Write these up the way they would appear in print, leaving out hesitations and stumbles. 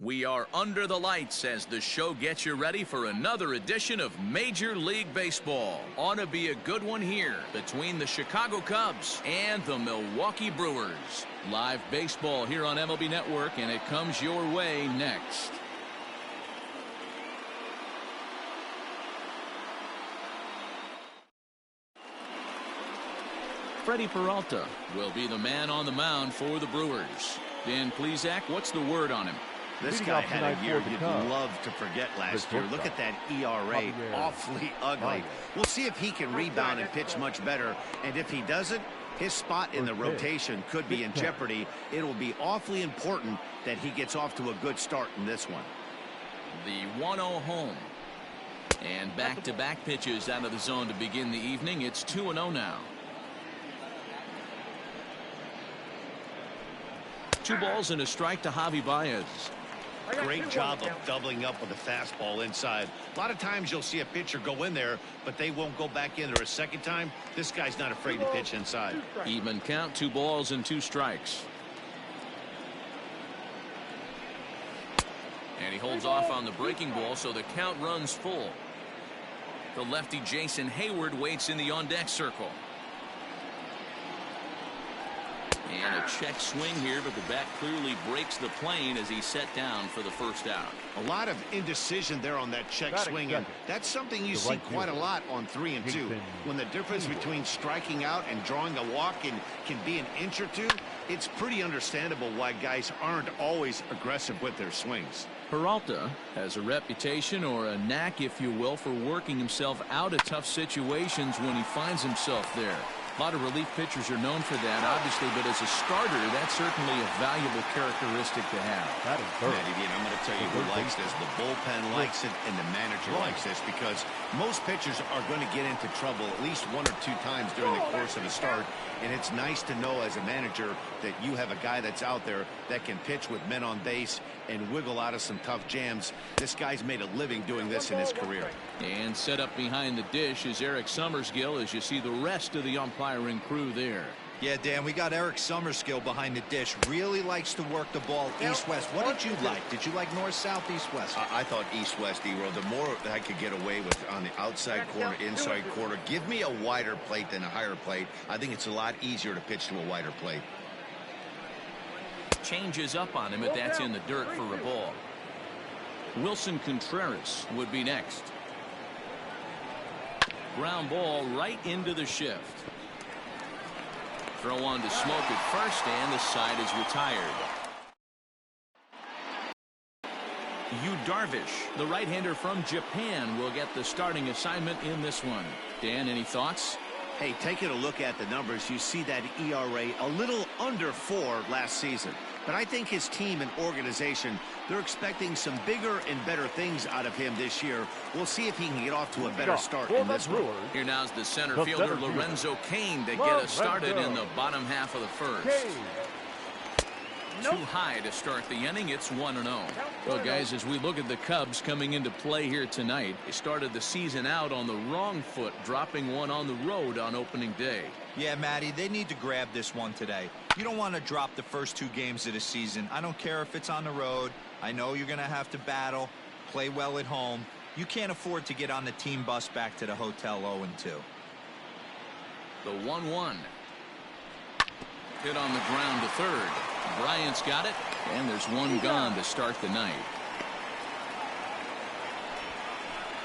We are under the lights as the show gets you ready for another edition of Major League Baseball. Ought to be a good one here between the Chicago Cubs and the Milwaukee Brewers. Live baseball here on MLB Network, and it comes your way next. Freddie Peralta will be the man on the mound for the Brewers. Dan Plesac, what's the word on him? This guy had a year you'd love to forget last year. Look at that ERA, awfully ugly. We'll see if he can rebound and pitch much better. And if he doesn't, his spot in the rotation could be in jeopardy. It'll be awfully important that he gets off to a good start in this one. The 1-0 home. And back-to-back pitches out of the zone to begin the evening. It's 2-0 now. 2 balls and a strike to Javi Baez. Great job of doubling up with a fastball inside. A lot of times you'll see a pitcher go in there, but they won't go back in there a second time. This guy's not afraid to pitch inside. Even count, 2 balls and 2 strikes. And he holds off on the breaking ball, so the count runs full. The lefty Jason Hayward waits in the on-deck circle. And a check swing here, but the bat clearly breaks the plane as he's set down for the first out. A lot of indecision there on that check swing, and that's something you see quite a lot on 3 and 2. When the difference between striking out and drawing a walk can be an inch or 2, it's pretty understandable why guys aren't always aggressive with their swings. Peralta has a reputation, or a knack if you will, for working himself out of tough situations when he finds himself there. A lot of relief pitchers are known for that, obviously, but as a starter, that's certainly a valuable characteristic to have. Matt, I'm going to tell you who likes this. The bullpen likes it, and the manager likes this, because most pitchers are going to get into trouble at least 1 or 2 times during the course of a start, and it's nice to know as a manager that you have a guy that's out there that can pitch with men on base and wiggle out of some tough jams. This guy's made a living doing this in his career. And set up behind the dish is Eric Summerskill, as you see the rest of the umpiring crew there. Yeah, Dan, we got Eric Summerskill behind the dish. Really likes to work the ball east-west. What did you like? Did you like north-south, east-west? I thought east-west, E-Row. The more I could get away with on the outside corner, inside corner, give me a wider plate than a higher plate. I think it's a lot easier to pitch to a wider plate. Changes up on him, but that's in the dirt for a ball. Wilson Contreras would be next. Ground ball right into the shift. Throw on to Smoke at first, and the side is retired. Yu Darvish, the right-hander from Japan, will get the starting assignment in this one. Dan, any thoughts? Hey, taking a look at the numbers, you see that ERA a little under 4 last season. But I think his team and organization, they're expecting some bigger and better things out of him this year. We'll see if he can get off to a better start in this one. Here now's the center fielder, Lorenzo Cain, to get us started in the bottom half of the first. Too high to start the inning. It's 1-0. Well, guys, as we look at the Cubs coming into play here tonight, they started the season out on the wrong foot, dropping one on the road on opening day. Yeah, Matty, they need to grab this one today. You don't want to drop the first 2 games of the season. I don't care if it's on the road. I know you're going to have to battle, play well at home. You can't afford to get on the team bus back to the hotel 0-2. The 1-1. Hit on the ground to third. Bryant's got it, and there's one gone to start the night.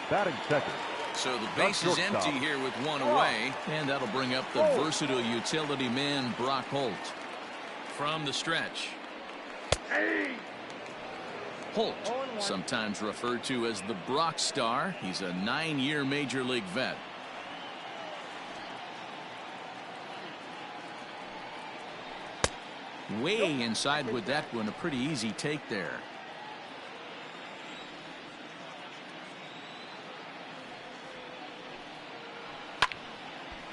Batting second. So the base is empty here with 1 away, and that'll bring up the versatile utility man, Brock Holt. From the stretch. Holt, sometimes referred to as the Brock Star. He's a 9-year Major League vet. Way inside with that one, a pretty easy take there.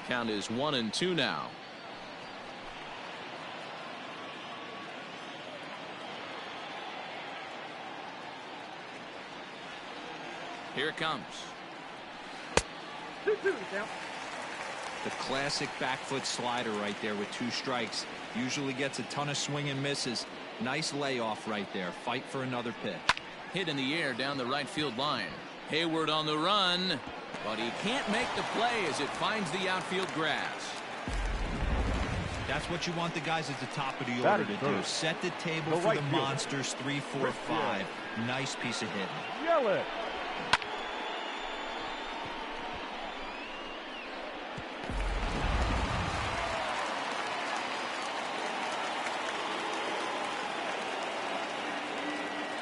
Count is 1-2 now. Here it comes. The classic back foot slider right there with 2 strikes. Usually gets a ton of swing and misses. Nice layoff right there. Fight for another pitch. Hit in the air down the right field line. Hayward on the run, but he can't make the play as it finds the outfield grass. That's what you want the guys at the top of the order to do. Set the table for the monsters. 3, 4, 5. Nice piece of hitting. Yell it.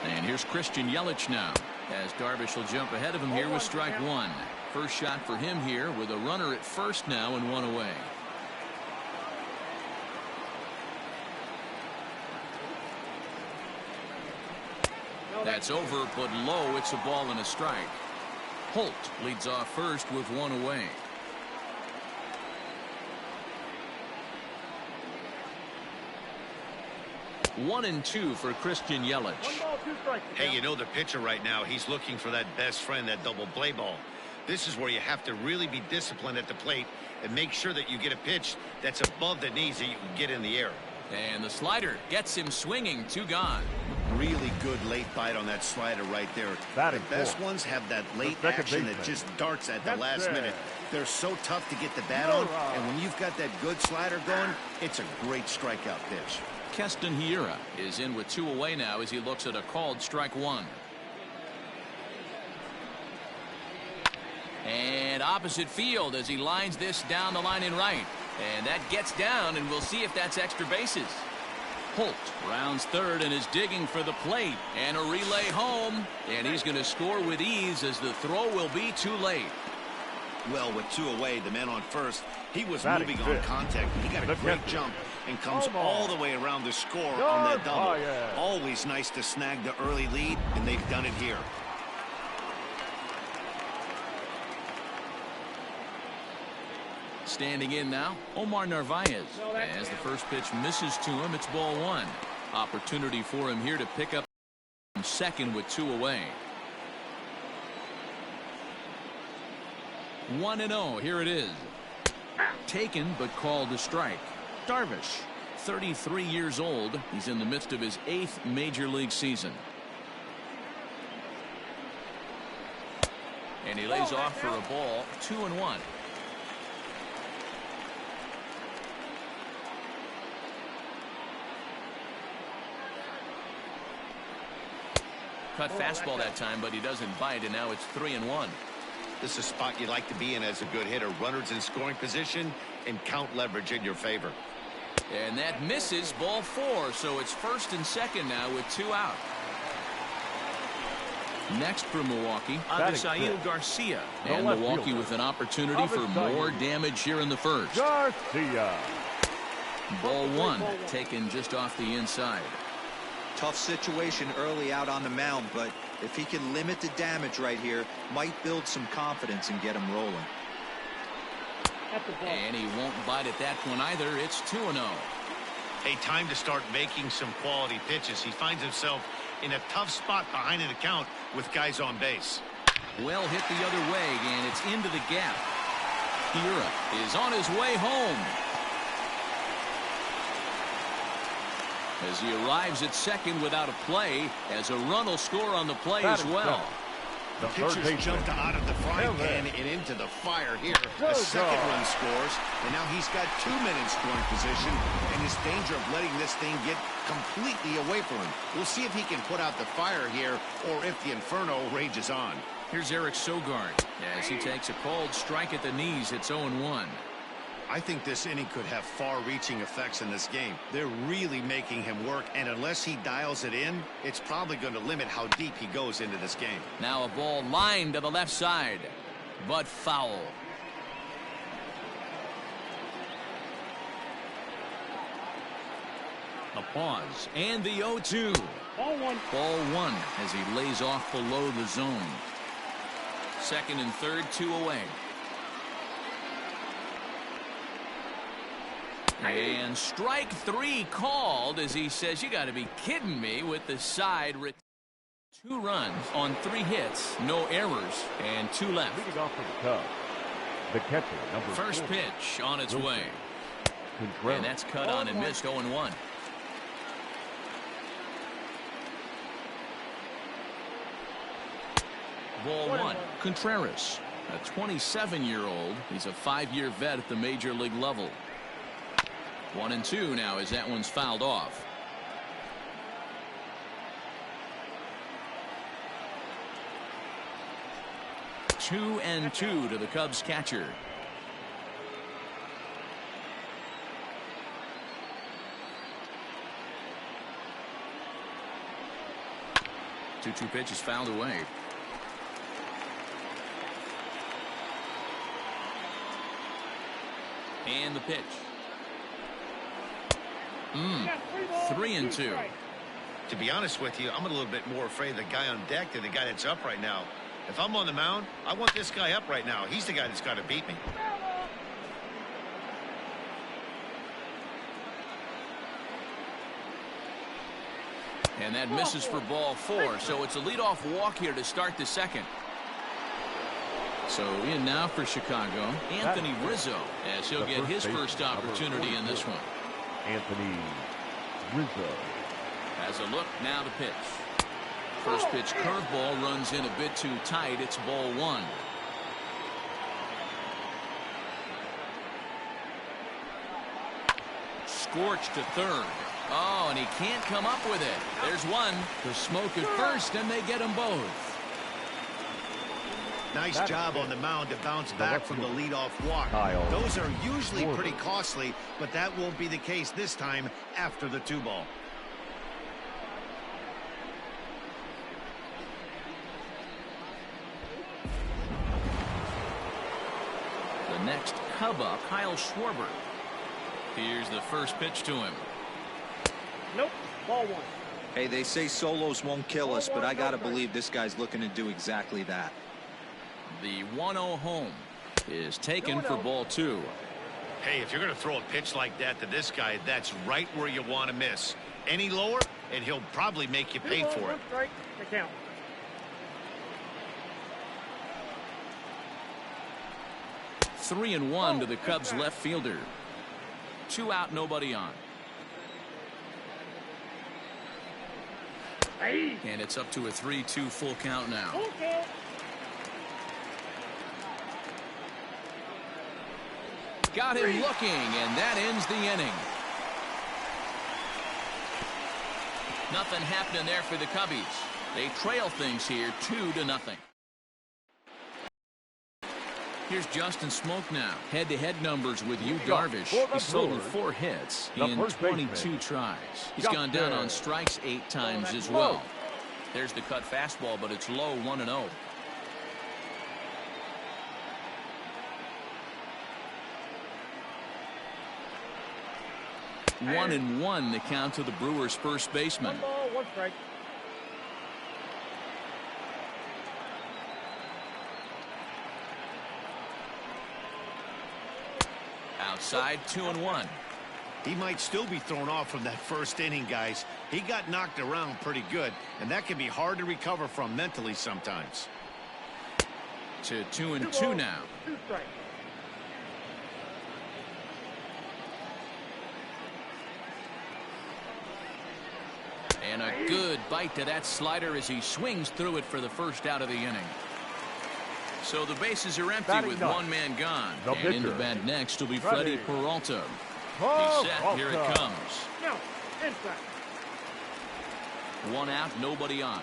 And here's Christian Yelich now, as Darvish will jump ahead of him here with strike one. First shot for him here with a runner at first now and one away. That's over, but low. It's a ball and a strike. Holt leads off first with one away. One and two for Christian Yelich. Hey, you know the pitcher right now, he's looking for that best friend, that double play ball. This is where you have to really be disciplined at the plate and make sure that you get a pitch that's above the knees that you can get in the air. And the slider gets him swinging. 2 gone. Really good late bite on that slider right there. The best ones have that late action that just darts at the last minute. They're so tough to get the bat on, and when you've got that good slider going, it's a great strikeout pitch. Keston Hiura is in with 2 away now as he looks at a called strike one. And opposite field as he lines this down the line in right. And that gets down, and we'll see if that's extra bases. Holt rounds third and is digging for the plate. And a relay home. And he's going to score with ease as the throw will be too late. Well, with 2 away, the man on first, he was moving on contact. He got a great jump and comes all the way around the score on that double. Always nice to snag the early lead, and they've done it here. Standing in now, Omar Narvaez. As the first pitch misses to him, it's ball one. Opportunity for him here to pick up second with 2 away. 1-0. Here it is. Taken but called a strike. Darvish, 33 years old. He's in the midst of his 8th major league season. And he lays off for a ball. 2-1. Cut fastball that time, but he doesn't bite, and now it's 3-1. This is a spot you like to be in as a good hitter. Runners in scoring position and count leverage in your favor. And that misses, ball 4, so it's first and second now with 2 out. Next for Milwaukee, Avisail Garcia. And Milwaukee with an opportunity for more damage here in the first. Garcia. Ball 1 taken just off the inside. Tough situation early out on the mound, but if he can limit the damage right here, might build some confidence and get him rolling. And he won't bite at that one either. It's 2-0. Hey, time to start making some quality pitches. He finds himself in a tough spot behind an account with guys on base. Well hit the other way, and it's into the gap. Hiura is on his way home. As he arrives at second without a play, as a run will score on the play as well. The pitcher's jumped out of the frying pan and into the fire here. A second run scores, and now he's got 2 men in scoring position, and his danger of letting this thing get completely away from him. We'll see if he can put out the fire here, or if the inferno rages on. Here's Eric Sogard as he takes a called strike at the knees. It's 0-1. I think this inning could have far-reaching effects in this game. They're really making him work, and unless he dials it in, it's probably going to limit how deep he goes into this game. Now a ball lined to the left side, but foul. A pause, and the 0-2. Ball 1. Ball 1 as he lays off below the zone. Second and third, 2 away. And strike 3 called as he says, you got to be kidding me, with the side. 2 runs on 3 hits, no errors, and 2 left. Leading off for the Cubs, the catcher, number 4. First pitch on its way. And that's cut on and missed. 0-1. Ball one. Contreras, a 27-year-old. He's a 5-year vet at the major league level. 1-2 now as that one's fouled off. Two and two to the Cubs catcher. Two pitches fouled away. And the pitch. 3-2. To be honest with you, I'm a little bit more afraid of the guy on deck than the guy that's up right now. If I'm on the mound, I want this guy up right now. He's the guy that's got to beat me. And that misses for ball four, so it's a leadoff walk here to start the second. So in now for Chicago, Anthony Rizzo, as he'll get his first opportunity in this one. Anthony Rizzo has a look, now the pitch. First pitch curveball runs in a bit too tight. It's ball one. Scorched to third. Oh, and he can't come up with it. There's one. The smoke at first, and they get them both. Nice job on the mound to bounce back from the leadoff walk. Those are usually pretty costly, but that won't be the case this time after the 2-ball. The next Cub up, Kyle Schwarber. Here's the first pitch to him. Nope, ball one. Hey, they say solos won't kill us, but I got to believe this guy's looking to do exactly that. The 1-0 home is taken for ball two. Hey, if you're going to throw a pitch like that to this guy, that's right where you want to miss. Any lower, and he'll probably make you pay for it. Strike, the count. Three and one to the Cubs left fielder. 2 out, nobody on. And it's up to a 3-2 full count now. Got him looking, and that ends the inning. Nothing happening there for the Cubbies. They trail things here 2-0. Here's Justin Smoke now. Head-to-head numbers with Yu Darvish. He's totaled 4 hits in 22 tries. He's gone down on strikes 8 times as well. There's the cut fastball, but it's low, 1-0. One and one, the count to the Brewers' first baseman. 1 ball, 1 strike. Outside, 2-1. He might still be thrown off from that first inning, guys. He got knocked around pretty good, and that can be hard to recover from mentally sometimes. To 2-2 now. 2 strikes. And a good bite to that slider as he swings through it for the first out of the inning. So the bases are empty with 1 man gone. And in the bat next will be Freddie Peralta. He's set. Here it comes. No, inside. 1 out, nobody on.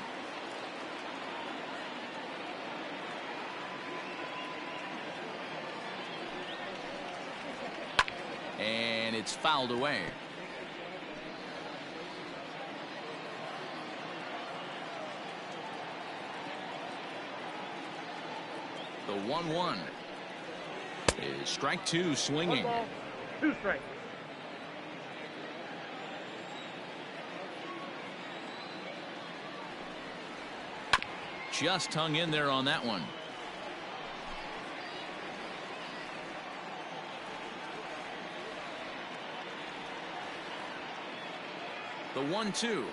And it's fouled away. The 1-1 is strike 2 swinging. 1 ball, 2 strikes. Just hung in there on that one. The 1-2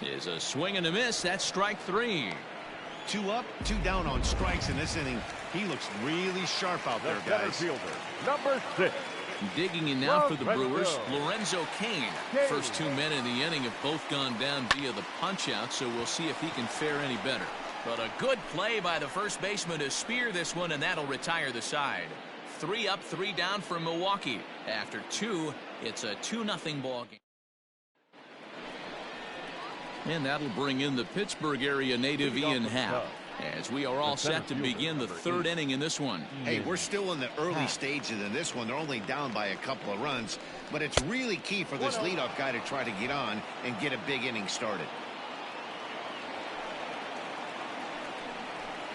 is a swing and a miss. That's strike 3. 2 up, 2 down on strikes in this inning. He looks really sharp out there, guys. Fielder, number 6. Digging in now for the Brewers, Lorenzo Cain. First 2 men in the inning have both gone down via the punch out, so we'll see if he can fare any better. But a good play by the first baseman to spear this one, and that'll retire the side. 3 up, 3 down for Milwaukee. After 2, it's a 2-0 ball game. And that'll bring in the Pittsburgh area native Ian Happ, as we are all set to begin the 3rd inning in this one. Hey, we're still in the early stages in this one. They're only down by a couple of runs, but it's really key for this leadoff guy to try to get on and get a big inning started.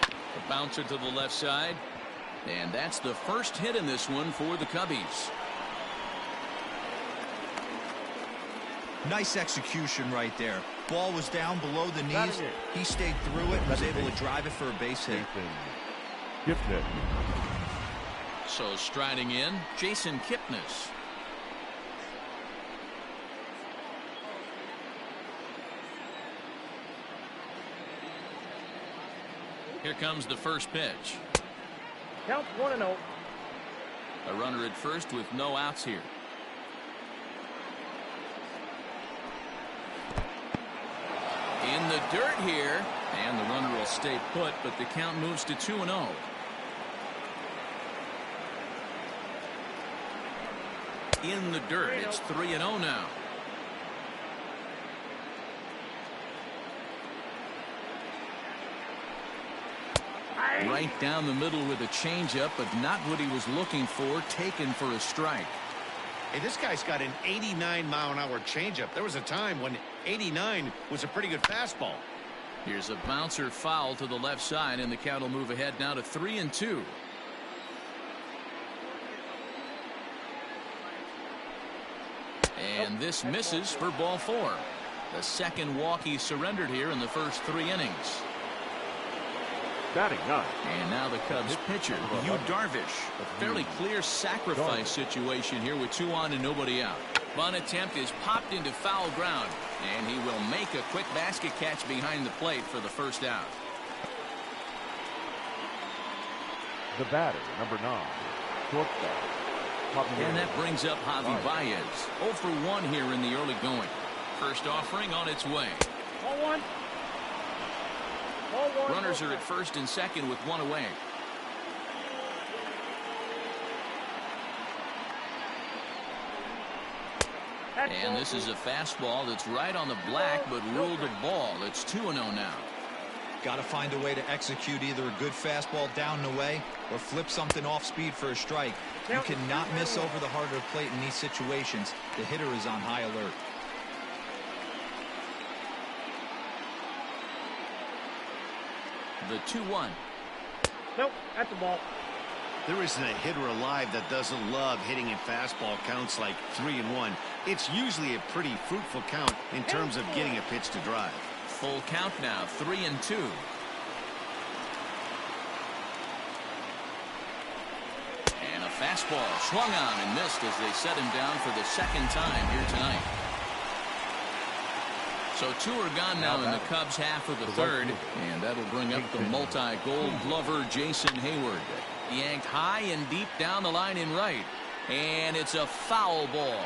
A bouncer to the left side, and that's the first hit in this one for the Cubbies. Nice execution right there. Ball was down below the knees. He stayed through it and was able to drive it for a base hit. So striding in, Jason Kipnis. Here comes the first pitch. Count 1-0. A runner at first with no outs here. In the dirt here, and the runner will stay put, but the count moves to 2-0. In the dirt, it's 3-0 now. Right down the middle with a changeup, but not what he was looking for, taken for a strike. Hey, this guy's got an 89-mile-an-hour changeup. There was a time when 89 was a pretty good fastball. Here's a bouncer foul to the left side, and the count will move ahead now to 3-2. And this misses for ball 4. The second walk he surrendered here in the first 3 innings. And now the Cubs pitcher, Yu Darvish. A fairly clear sacrifice situation here with 2 on and nobody out. Bunt attempt is popped into foul ground, and he will make a quick basket catch behind the plate for the first out. The batter, number 9, shortstop. And that brings up Javi Baez. 0 for 1 here in the early going. First offering on its way. 1-1. Runners are at first and second with 1 away. And this is a fastball that's right on the black, but ruled a ball. It's 2-0 now. Got to find a way to execute either a good fastball down and away or flip something off speed for a strike. You cannot miss over the heart of the plate in these situations. The hitter is on high alert. The 2-1. Nope, that's the ball. There isn't a hitter alive that doesn't love hitting in fastball counts like 3-1. It's usually a pretty fruitful count in terms of getting a pitch to drive. Full count now, 3-2. And a fastball swung on and missed as they set him down for the second time here tonight. So 2 are gone now in the Cubs half of the 3rd, and that'll bring up the multi-gold glover Jason Hayward. Yanked high and deep down the line in right, and it's a foul ball.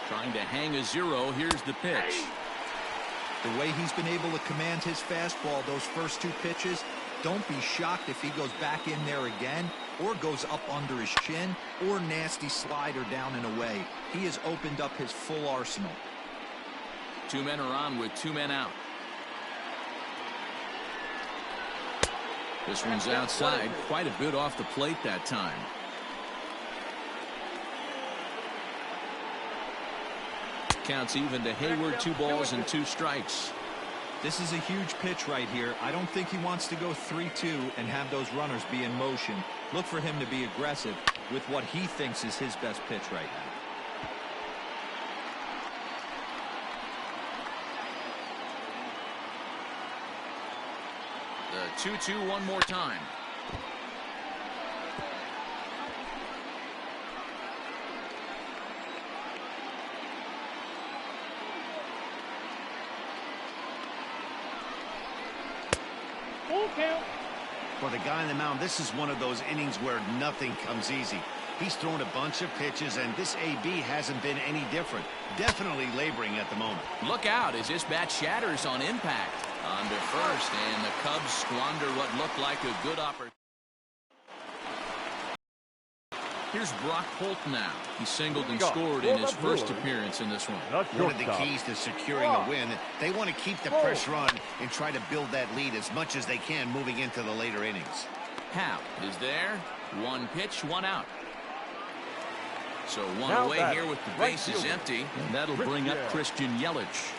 Trying to hang a 0. Here's the pitch. The way he's been able to command his fastball those first 2 pitches, don't be shocked if he goes back in there again or goes up under his chin or nasty slider down and away. He has opened up his full arsenal. 2 men are on with 2 men out. This one's outside, quite a bit off the plate that time. Counts even to Hayward, 2 balls and 2 strikes. This is a huge pitch right here. I don't think he wants to go 3-2 and have those runners be in motion. Look for him to be aggressive with what he thinks is his best pitch right now. The 2-2 one more time. Full count. For the guy on the mound, this is one of those innings where nothing comes easy. He's thrown a bunch of pitches, and this AB hasn't been any different. Definitely laboring at the moment. Look out as this bat shatters on impact. Under first, and the Cubs squander what looked like a good opportunity. Here's Brock Holt now. He singled and scored in his first appearance in this one. One of the keys to securing a win, they want to keep the pressure on and try to build that lead as much as they can moving into the later innings. Hap is there. One pitch, one out. So one away here with the bases empty. And that'll bring up Christian Yelich.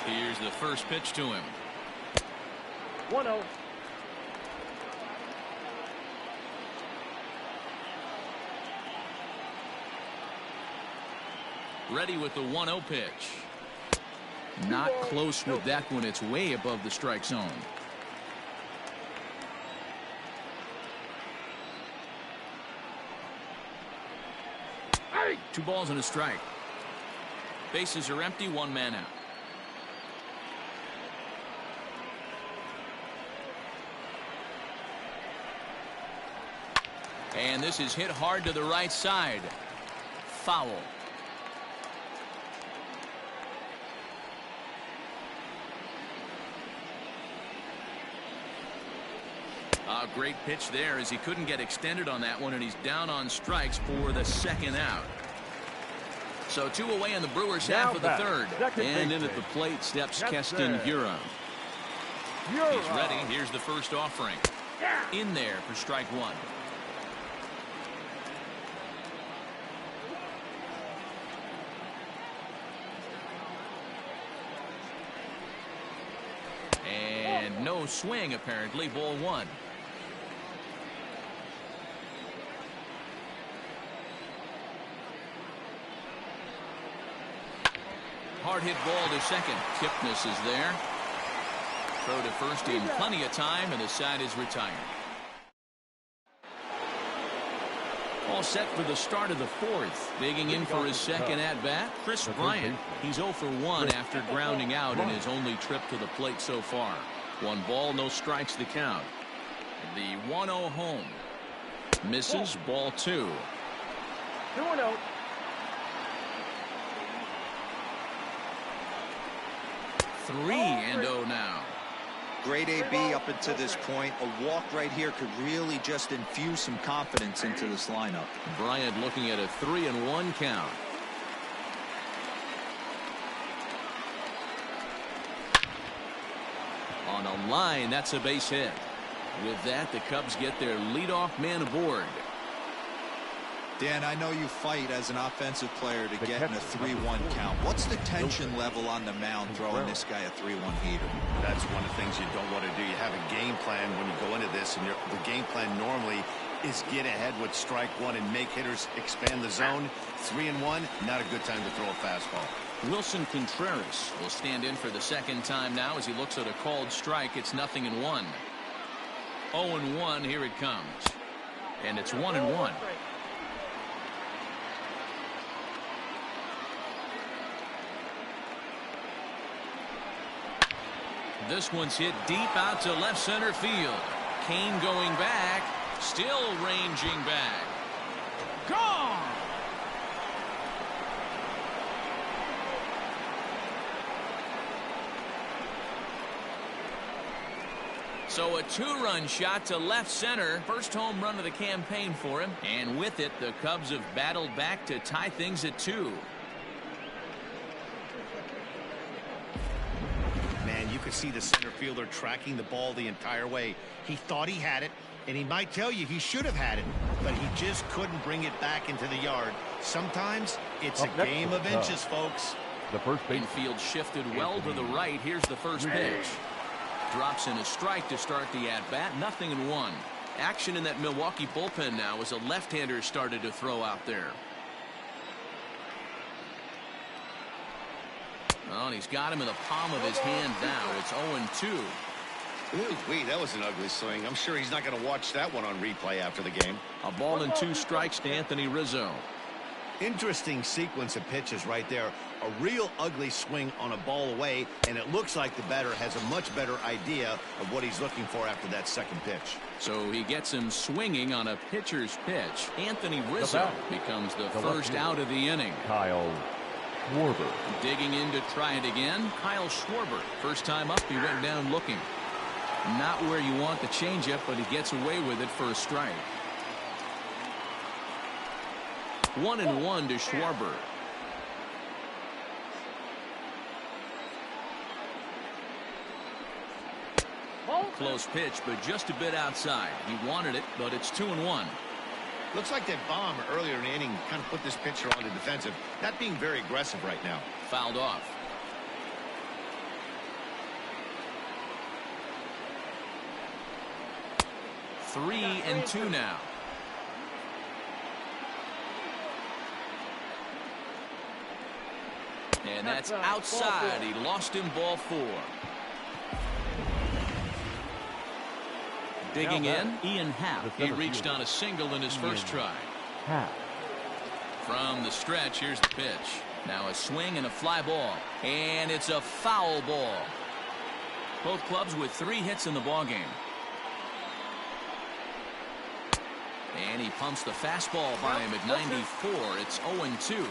Here's the first pitch to him. 1-0. Ready with the 1-0 pitch. Not close with that one. It's way above the strike zone. Two balls and a strike. Bases are empty, one man out. And this is hit hard to the right side. Foul. A great pitch there as he couldn't get extended on that one, and he's down on strikes for the second out. So two away in the Brewers half of the third. And in at the plate steps Keston Hiura. He's ready. Here's the first offering. In there for strike one. And no swing apparently. Ball one. Hard hit ball to second. Kipnis is there. Throw to first in plenty of time, and the side is retired. All set for the start of the fourth. Digging in for his second at bat, Chris Bryant. He's 0 for 1 after grounding out in his only trip to the plate so far. 1 ball, no strikes the count. The 1-0 home. Misses. Ball 2. 2-0. Three and 0 now. Great AB up until this point. A walk right here could really just infuse some confidence into this lineup. Bryant looking at a 3-1 count. On a line, that's a base hit. With that, the Cubs get their leadoff man aboard. Dan, I know you fight as an offensive player to get in a 3-1 count. What's the tension level on the mound throwing this guy a 3-1 heater? That's one of the things you don't want to do. You have a game plan when you go into this, and the game plan normally is get ahead with strike one and make hitters expand the zone. 3-1, not a good time to throw a fastball. Wilson Contreras will stand in for the second time now as he looks at a called strike. It's 0-1. 0-1, here it comes. And it's 1-1. This one's hit deep out to left center field. Kane going back, still ranging back. Gone! So a 2-run shot to left center. First home run of the campaign for him. And with it, the Cubs have battled back to tie things at 2. You could see the center fielder tracking the ball the entire way. He thought he had it, and he might tell you he should have had it, but he just couldn't bring it back into the yard. Sometimes it's a game of inches, folks. The first base infield shifted well to the right. Here's the first pitch. Drops in a strike to start the at-bat. 0-1. Action in that Milwaukee bullpen now as a left-hander started to throw out there. Oh, and he's got him in the palm of his hand now. It's 0-2. Ooh, that was an ugly swing. I'm sure he's not going to watch that one on replay after the game. A ball and 2 strikes to Anthony Rizzo. Interesting sequence of pitches right there. A real ugly swing on a ball away, and it looks like the batter has a much better idea of what he's looking for after that second pitch. So he gets him swinging on a pitcher's pitch. Anthony Rizzo becomes the first out of the inning. Kyle Schwarber. Digging in to try it again, Kyle Schwarber. First time up, he went down looking. Not where you want the changeup, but he gets away with it for a strike. 1-1 to Schwarber. Close pitch, but just a bit outside. He wanted it, but it's 2-1. Looks like that bomb earlier in the inning kind of put this pitcher on the defensive. Not being very aggressive right now. Fouled off. Three and two now. And that's outside. He lost him, ball 4. Digging in, Ian Happ. He reached on a single in his first try. From the stretch, here's the pitch. Now a swing and a fly ball. And it's a foul ball. Both clubs with 3 hits in the ballgame. And he pumps the fastball by him at 94. It's 0-2.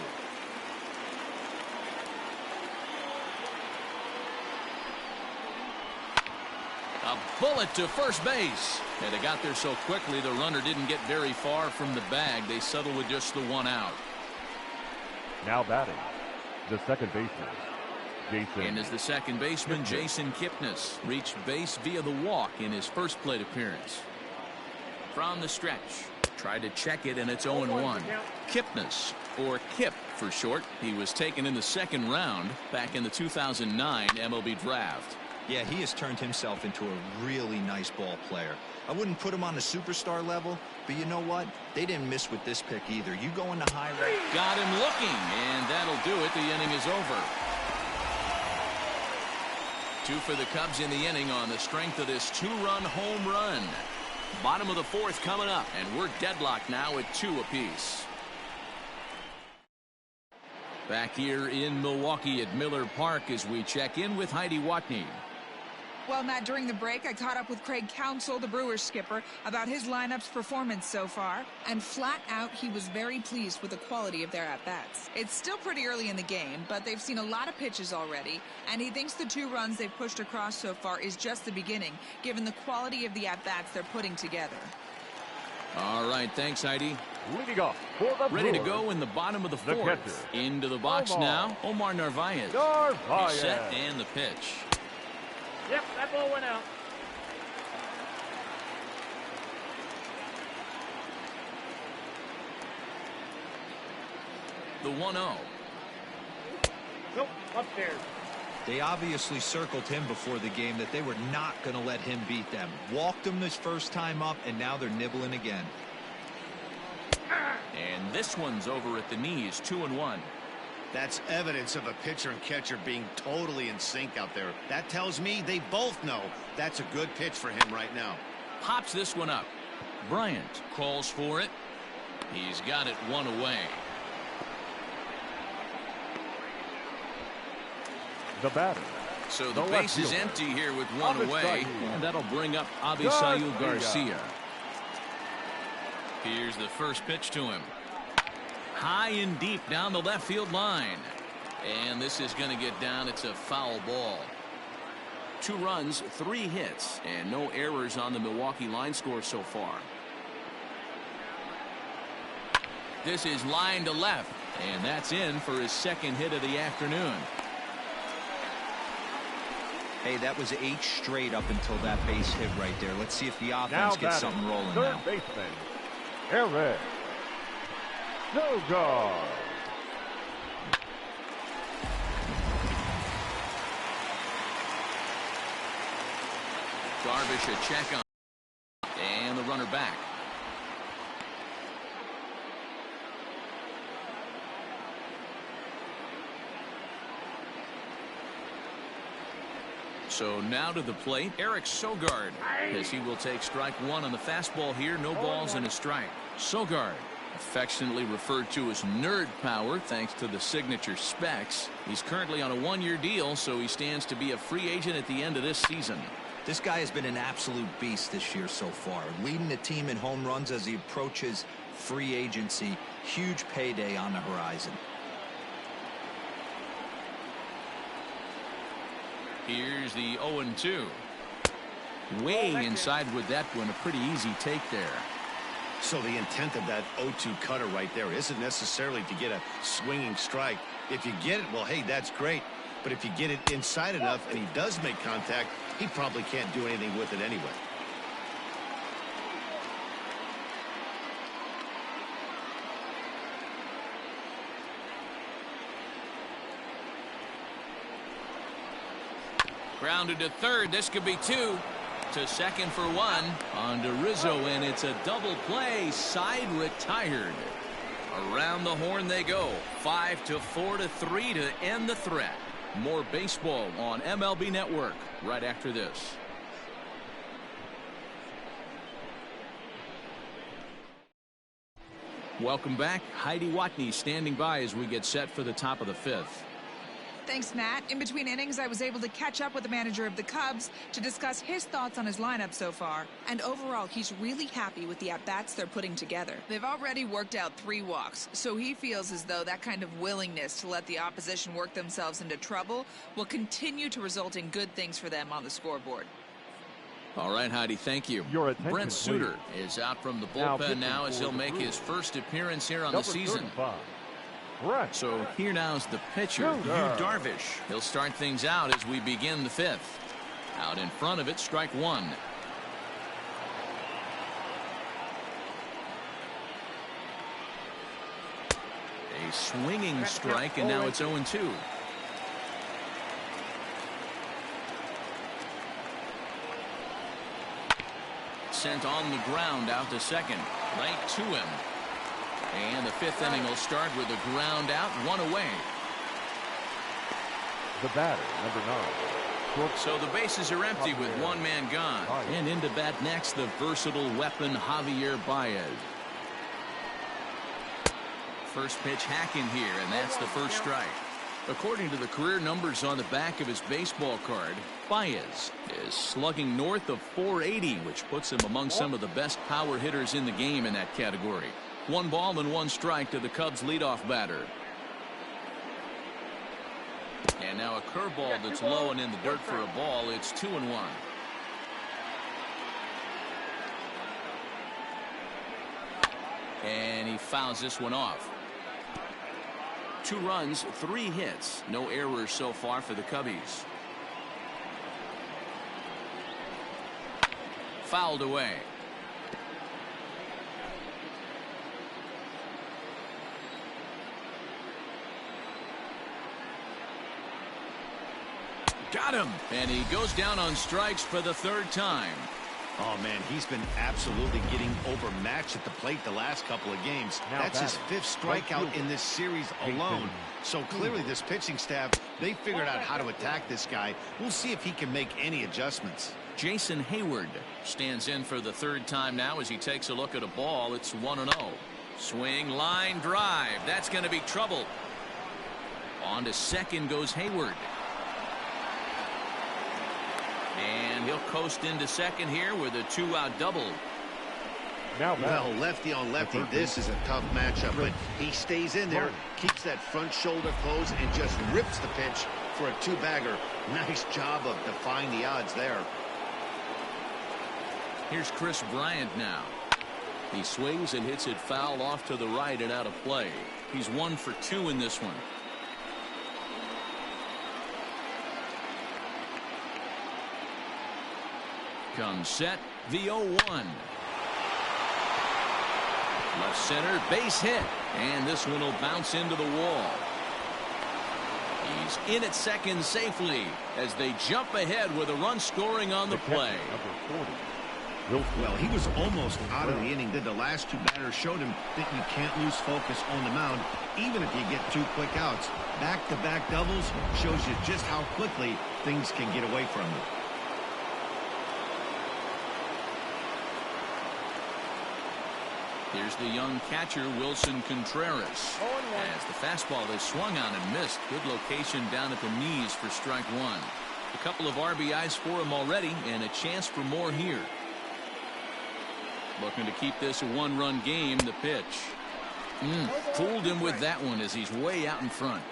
A bullet to first base. And they got there so quickly the runner didn't get very far from the bag. They settled with just the 1 out. Now batting, the second baseman, Jason. And as the second baseman, Jason Kipnis reached base via the walk in his first plate appearance. From the stretch, tried to check it, and it's 0-1. Kipnis, or Kip for short. He was taken in the second round back in the 2009 MLB draft. Yeah, he has turned himself into a really nice ball player. I wouldn't put him on the superstar level, but you know what? They didn't miss with this pick either. You go into high rate. Got him looking, and that'll do it. The inning is over. 2 for the Cubs in the inning on the strength of this 2-run home run. Bottom of the 4th coming up, and we're deadlocked now at 2 apiece. Back here in Milwaukee at Miller Park as we check in with Heidi Watney. Well, Matt, during the break, I caught up with Craig Counsell, the Brewers skipper, about his lineup's performance so far. And flat out, he was very pleased with the quality of their at-bats. It's still pretty early in the game, but they've seen a lot of pitches already. And he thinks the 2 runs they've pushed across so far is just the beginning, given the quality of the at-bats they're putting together. All right, thanks, Heidi. Leading off for the Ready to Brewers, go in the bottom of the the 4th. catcher, Into the box now, Omar Narvaez. He's set, and the pitch. Yep, that ball went out. The 1-0. Nope, upstairs. They obviously circled him before the game that they were not going to let him beat them. Walked him this first time up, and now they're nibbling again. And this one's over at the knees, 2-1. That's evidence of a pitcher and catcher being totally in sync out there. That tells me they both know that's a good pitch for him right now. Pops this one up. Bryant calls for it. He's got it 1 away. the batter. So the base is empty here with 1 away, and that'll bring up Avisail Garcia. Here's the first pitch to him. High and deep down the left field line. And this is going to get down. It's a foul ball. 2 runs, 3 hits, and no errors on the Milwaukee line score so far. This is line to left, and that's in for his second hit of the afternoon. Hey, that was 8 straight up until that base hit right there. Let's see if the offense gets something rolling now. Third baseman, Eric Sogard. Darvish a check on, and the runner back. So now to the plate, Eric Sogard, as he will take strike 1 on the fastball here. No balls and a strike. Sogard Affectionately referred to as nerd power thanks to the signature specs. He's currently on a one-year deal, so he stands to be a free agent at the end of this season. This guy has been an absolute beast this year so far, leading the team in home runs as he approaches free agency. Huge payday on the horizon. Here's the 0-2. Way inside with that one. A pretty easy take there. So the intent of that 0-2 cutter right there isn't necessarily to get a swinging strike. If you get it, well, hey, that's great. But if you get it inside enough and he does make contact, he probably can't do anything with it anyway. Grounded to third. This could be two. To second for one. On to Rizzo, and it's a double play. Side retired. Around the horn they go. 5-4 to 3 to end the threat. More baseball on MLB Network right after this. Welcome back. Heidi Watney standing by as we get set for the top of the fifth. Thanks, Matt. In between innings, I was able to catch up with the manager of the Cubs to discuss his thoughts on his lineup so far. And overall, he's really happy with the at-bats they're putting together. They've already worked out 3 walks, so he feels as though that kind of willingness to let the opposition work themselves into trouble will continue to result in good things for them on the scoreboard. All right, Heidi, thank you. Your attention, Brent Suter please. is out from the bullpen now as he'll make his first appearance here on the season. 35. Right. So here now's the pitcher, Yu Darvish. He'll start things out as we begin the fifth. Out in front of it, strike one. A swinging strike, and now it's 0-2. Sent on the ground out to second. Right to him. And the fifth inning will start with a ground out, 1 away. The batter, number 9. So the bases are empty with 1 man gone. And into bat next, the versatile weapon, Javier Baez. First pitch hacking here, and that's the first strike. According to the career numbers on the back of his baseball card, Baez is slugging north of .480, which puts him among some of the best power hitters in the game in that category. 1 ball and 1 strike to the Cubs leadoff batter. And now a curveball that's low and in the dirt for a ball. It's 2-1. And he fouls this one off. 2 runs, 3 hits. No errors so far for the Cubbies. Fouled away. Got him. And he goes down on strikes for the 3rd time. Oh, man, he's been absolutely getting overmatched at the plate the last couple of games. That's his 5th strikeout in this series alone. So clearly this pitching staff, they figured out how to attack this guy. We'll see if he can make any adjustments. Jason Hayward stands in for the 3rd time now as he takes a look at a ball. It's 1-0. Swing, line drive. That's going to be trouble. On to second goes Hayward. And he'll coast into second here with a 2-out double. Well, lefty on lefty, this is a tough matchup, but he stays in there, keeps that front shoulder closed, and just rips the pitch for a 2-bagger. Nice job of defying the odds there. Here's Chris Bryant now. He swings and hits it foul off to the right and out of play. He's 1 for 2 in this one. Comes set, the 0-1. Left center, base hit. And this one will bounce into the wall. He's in at second safely as they jump ahead with a run scoring on the play. Well, he was almost out of the inning. The last 2 batters showed him that you can't lose focus on the mound, even if you get 2 quick outs. Back-to-back doubles shows you just how quickly things can get away from you. Here's the young catcher, Wilson Contreras. As the fastball is swung on and missed. Good location down at the knees for strike one. A couple of RBIs for him already, and a chance for more here. Looking to keep this a one-run game. The pitch. Fooled him with that one as he's way out in front.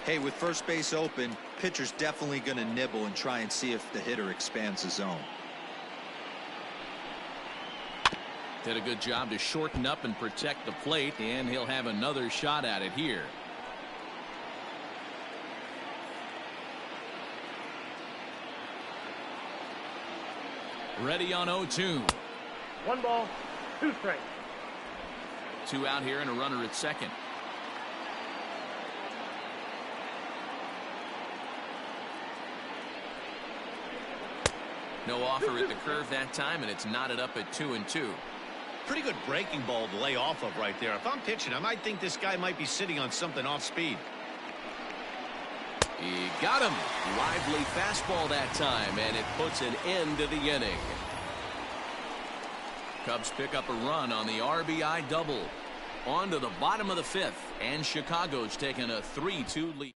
Hey, with first base open, pitcher's definitely going to nibble and try and see if the hitter expands the zone. Did a good job to shorten up and protect the plate, and he'll have another shot at it here. Ready on 0-2. 1 ball, 2 strikes. 2 out here and a runner at second. No offer at the curve that time, and it's knotted up at 2-2. Pretty good breaking ball to lay off of right there. If I'm pitching, I might think this guy might be sitting on something off speed. He got him. Lively fastball that time, and it puts an end to the inning. Cubs pick up a run on the RBI double. On to the bottom of the 5th, and Chicago's taking a 3-2 lead.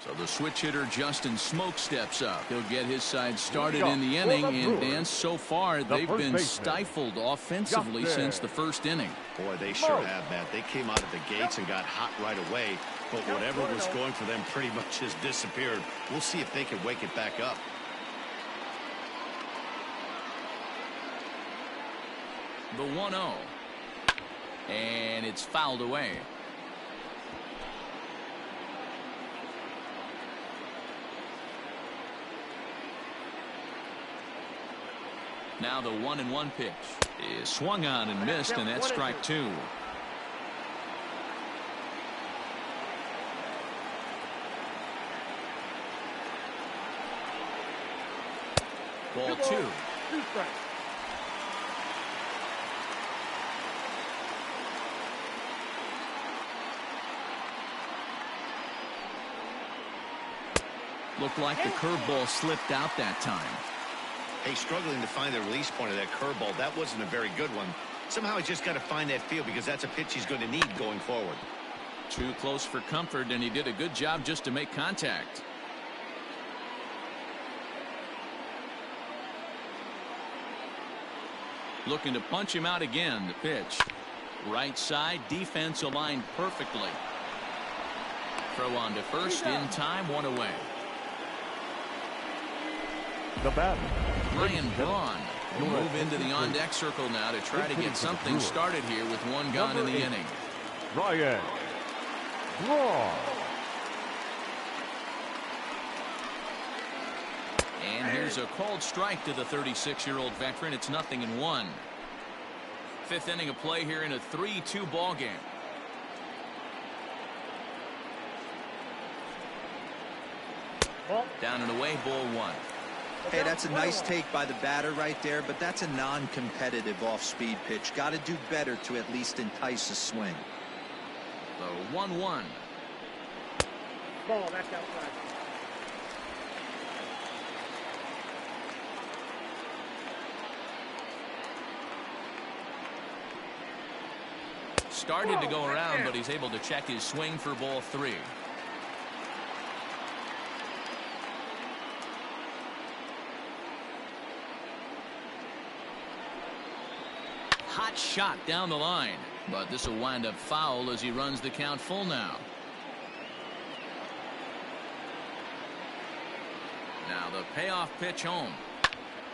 So the switch hitter Justin Smoke steps up. He'll get his side started in the inning, and Dan, so far they've been stifled offensively since the first inning. Boy, they sure have, Matt. They came out of the gates and got hot right away, but whatever was going for them pretty much has disappeared. We'll see if they can wake it back up. The 1-0, and it's fouled away. Now the 1-1 pitch is swung on and missed, and that's strike 2. Ball 2. 2 strikes. Looked like the curveball slipped out that time. Hey, struggling to find the release point of that curveball. That wasn't a very good one. Somehow he's just got to find that feel, because that's a pitch he's going to need going forward. Too close for comfort, and he did a good job just to make contact. Looking to punch him out again. The pitch. Right side, defense aligned perfectly. Throw on to first in time, 1 away. The batter, Ryan Braun will move into the on-deck circle now to try to get something started here with 1 gone in the inning. Ryan Braun. And here's a called strike to the 36-year-old veteran. It's 0-1. 5th inning of play here in a 3-2 ball game. Down and away, ball 1. Hey, that's a nice take by the batter right there, but that's a non-competitive off-speed pitch. Got to do better to at least entice a swing. The 1-1. Ball, that's outside. Started to go around, but he's able to check his swing for ball 3. Hot shot down the line, but this will wind up foul as he runs the count full now. Now the payoff pitch home.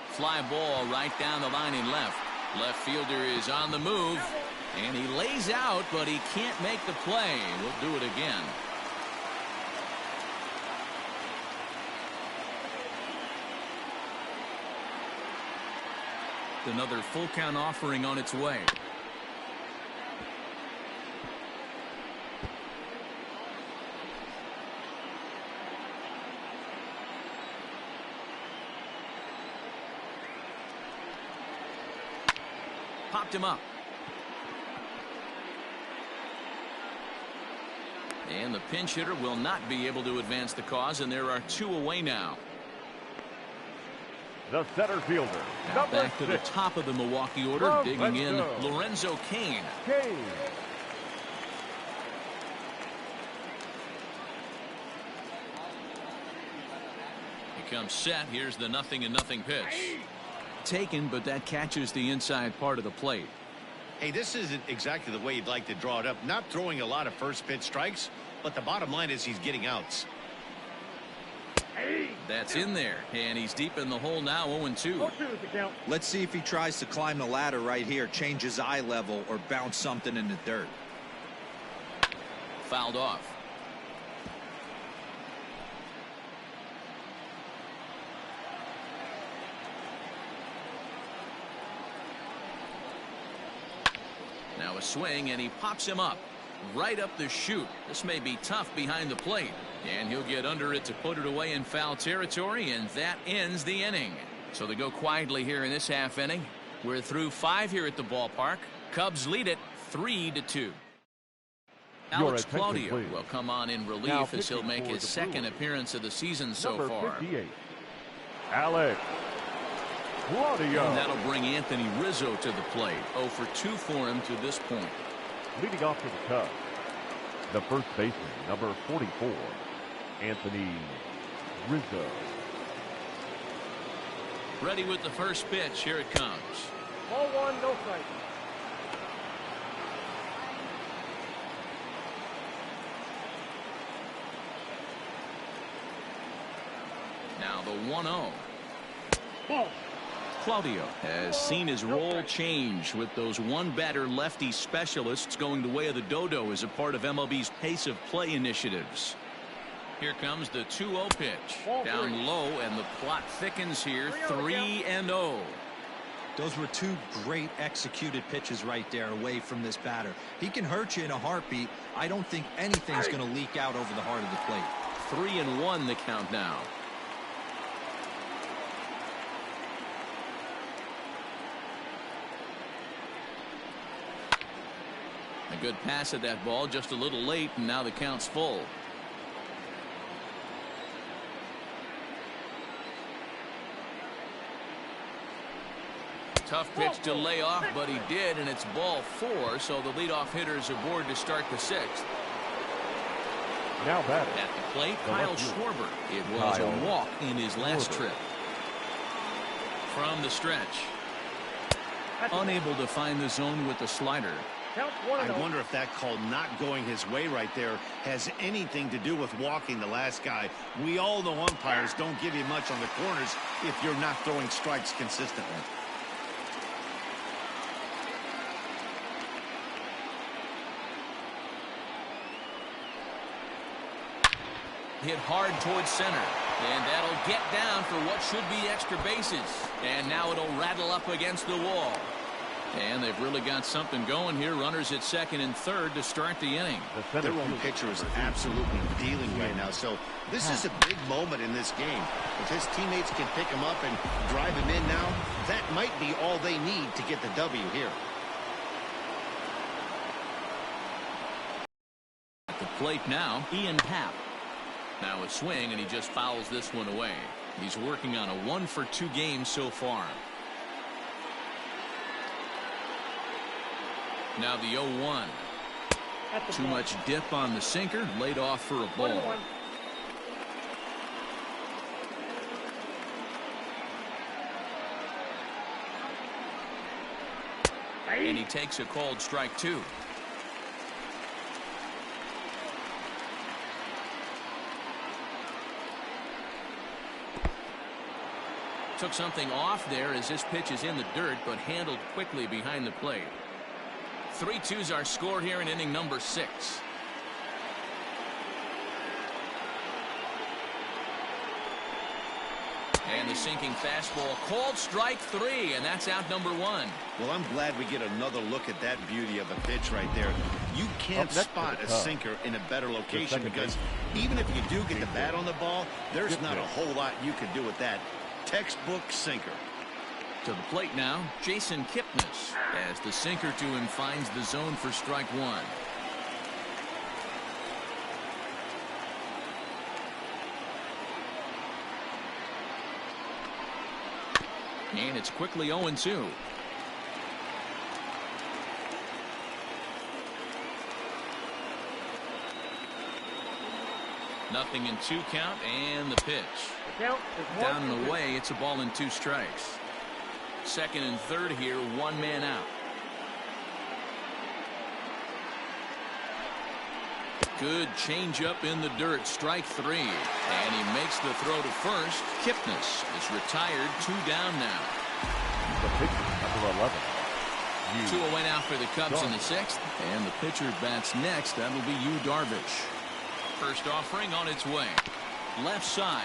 Fly ball right down the line in left. Left fielder is on the move, and he lays out, but he can't make the play. We'll do it again. Another full count offering on its way. Popped him up. And the pinch hitter will not be able to advance the cause, and there are 2 away now. the center fielder. Now back to the top of the Milwaukee order, digging in Lorenzo Cain. He comes set. Here's the 0-0 pitch. Taken, but that catches the inside part of the plate. Hey, this isn't exactly the way you'd like to draw it up. Not throwing a lot of first pitch strikes, but the bottom line is he's getting outs. That's in there, and he's deep in the hole now, 0-2. Let's see if he tries to climb the ladder right here, change his eye level, or bounce something in the dirt. Fouled off. Now a swing, and he pops him up right up the chute. This may be tough behind the plate, and he'll get under it to put it away in foul territory, and that ends the inning. So they go quietly here in this half inning. We're through 5 here at the ballpark. Cubs lead it 3-2. Alex Claudio will come on in relief as he'll make his second appearance of the season so far. 58. Alex Claudio. And that'll bring Anthony Rizzo to the plate. 0 for 2 for him to this point. Leading off for the Cubs, the first baseman, number 44, Anthony Rizzo. Ready with the first pitch. Here it comes. Ball 1, no strike. Now the 1-0. Ball. Claudio has seen his role change with those one-batter lefty specialists going the way of the dodo as a part of MLB's pace of play initiatives. Here comes the 2-0 pitch. Down low, and the plot thickens here. 3-0. Those were two great executed pitches right there away from this batter. He can hurt you in a heartbeat. I don't think anything's going to leak out over the heart of the plate. 3-1 the count now. A good pass at that ball, just a little late, and now the count's full. Tough pitch to lay off, but he did, and it's ball 4, so the leadoff hitter's aboard to start the 6th. Now batting at the plate, Kyle Schwarber. It was a walk in his last trip. From the stretch. Unable to find the zone with the slider. I wonder if that call not going his way right there has anything to do with walking the last guy. We all know umpires don't give you much on the corners if you're not throwing strikes consistently. Hit hard towards center, and that'll get down for what should be extra bases. And now it'll rattle up against the wall. And they've really got something going here. Runners at second and third to start the inning. Their own pitcher is absolutely dealing right now. So this is a big moment in this game. If his teammates can pick him up and drive him in now, that might be all they need to get the W here. At the plate now, Ian Happ. Now a swing, and he just fouls this one away. He's working on a 1 for 2 game so far. Now the 0-1. Too much dip on the sinker, laid off for a ball. And he takes a called strike 2. Took something off there as this pitch is in the dirt, but handled quickly behind the plate. 3-2's our score here in inning number 6. And the sinking fastball, called strike 3, and that's out number 1. Well, I'm glad we get another look at that beauty of a pitch right there. You can't spot a sinker in a better location because even if you do get the bat on the ball, there's not a whole lot you can do with that. Textbook sinker. To the plate now, Jason Kipnis, as the sinker to him finds the zone for strike 1. And it's quickly 0-2. Nothing in 2 count, and the pitch. The count is Down and away, it's a ball and 2 strikes. Second and third here, 1 man out. Good changeup in the dirt, strike 3. And he makes the throw to first. Kipnis is retired, 2 down now. The pitcher, number 11. 2 away now for the Cubs in the 6th. And the pitcher bats next. That'll be Yu Darvish. First offering on its way. Left side.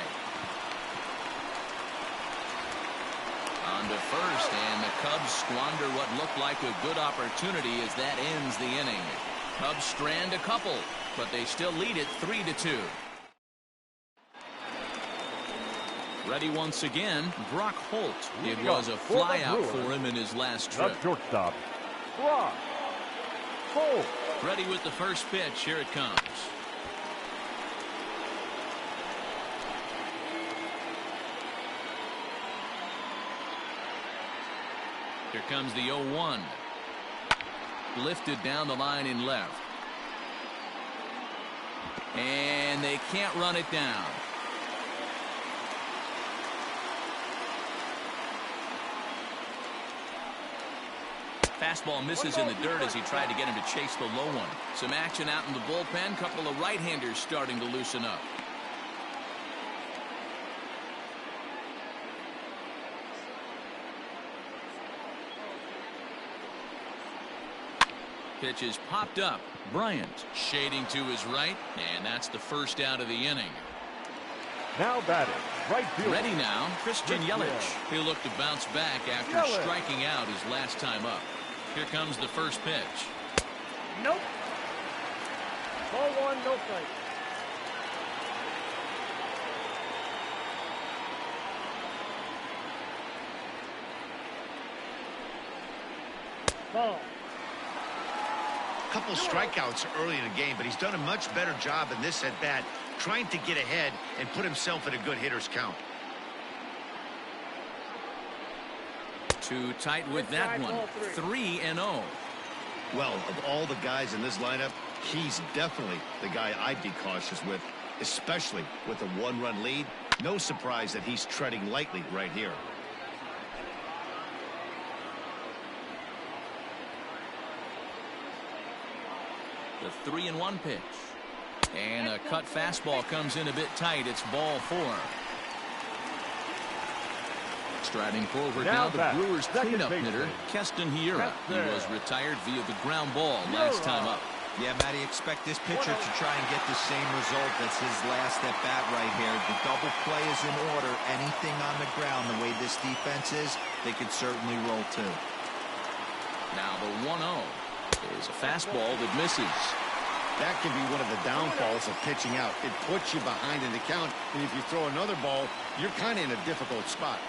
On to first, and the Cubs squander what looked like a good opportunity as that ends the inning. Cubs strand a couple, but they still lead it 3-2. Ready once again, Brock Holt. It was a flyout for him in his last trip. The shortstop, Brock Holt. Ready with the first pitch. Here it comes. Here comes the 0-1. Lifted down the line in left. And they can't run it down. Fastball misses in the dirt as he tried to get him to chase the low one. Some action out in the bullpen. Couple of right-handers starting to loosen up. Pitch is popped up. Bryant shading to his right, and that's the first out of the inning. Now batting, right field. Ready now, Christian Yelich. He'll look to bounce back after striking out his last time up. Here comes the first pitch. Nope. Ball 1, no strike. Ball. Couple strikeouts early in the game, but he's done a much better job in this at bat, trying to get ahead and put himself in a good hitter's count. Too tight with that one. 3-0. Well, of all the guys in this lineup, he's definitely the guy I'd be cautious with, especially with a 1-run lead. No surprise that he's treading lightly right here. The 3-1 pitch. And a cut fastball comes in a bit tight. It's ball 4. Striding forward now the Brewers cleanup hitter, Keston Hiura. He was retired via the ground ball last time up. Yeah, Matty, expect this pitcher to try and get the same result. That's his last at bat right here. The double play is in order. Anything on the ground, the way this defense is, they could certainly roll too. Now the 1-0 is a fastball that misses. That can be one of the downfalls of pitching out. It puts you behind in the count, and if you throw another ball, you're kind of in a difficult spot.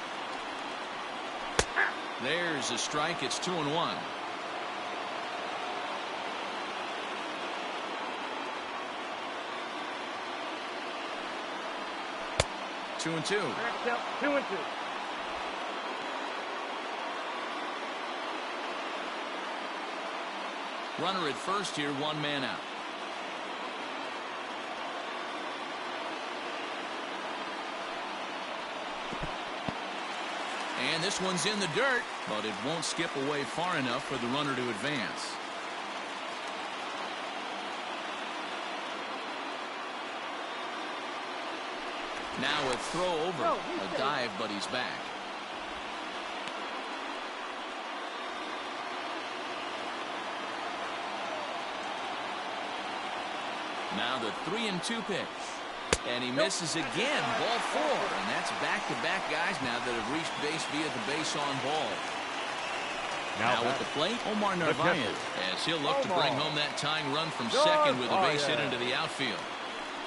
There's a strike. It's 2-1. Two and two. 2-2. Runner at first here, 1 man out. And this one's in the dirt, but it won't skip away far enough for the runner to advance. Now a throw over. A dive, but he's back. Now the 3-2 pitch. And he misses again. Ball 4. And that's back-to-back guys now that have reached base via the base on ball. Now at the plate, Omar Narvaez, as he'll look to bring home that tying run from second with a base hit into the outfield.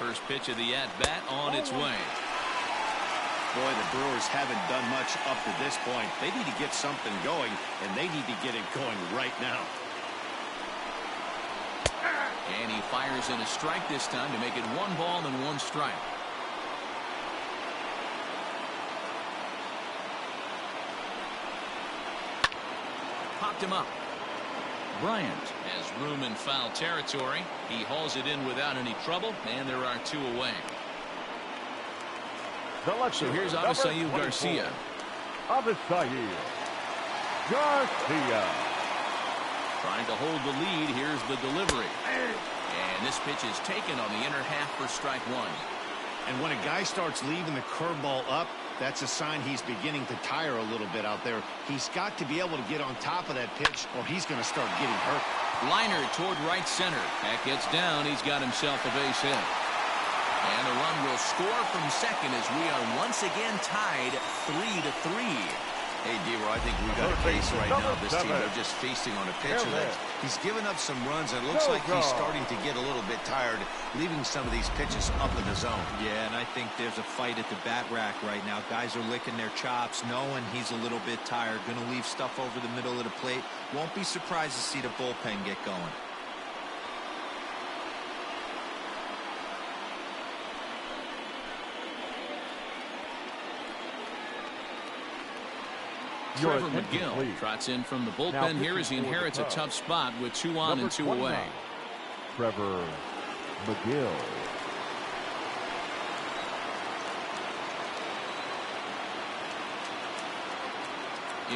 First pitch of the at-bat on its way. Boy, the Brewers haven't done much up to this point. They need to get something going, and they need to get it going right now. And he fires in a strike this time to make it 1 ball and 1 strike. picked him up. Bryant has room in foul territory. He hauls it in without any trouble, and there are 2 away. So here's Avisail Garcia. Avisail Garcia. Trying to hold the lead. Here's the delivery. And this pitch is taken on the inner half for strike 1. And when a guy starts leaving the curveball up, that's a sign he's beginning to tire a little bit out there. He's got to be able to get on top of that pitch, or he's going to start getting hurt. Liner toward right center. That gets down. He's got himself a base hit. And a run will score from second as we are once again tied 3-3. Hey, Deaver, I think we got a case right now. This team, they're just feasting on a pitcher that he's given up some runs, and it looks like he's starting to get a little bit tired, leaving some of these pitches up in the zone. Yeah, and I think there's a fight at the bat rack right now. Guys are licking their chops, knowing he's a little bit tired, going to leave stuff over the middle of the plate. Won't be surprised to see the bullpen get going. Trevor McGill trots in from the bullpen here as he inherits a tough spot with 2 on and 2 away. Trevor McGill.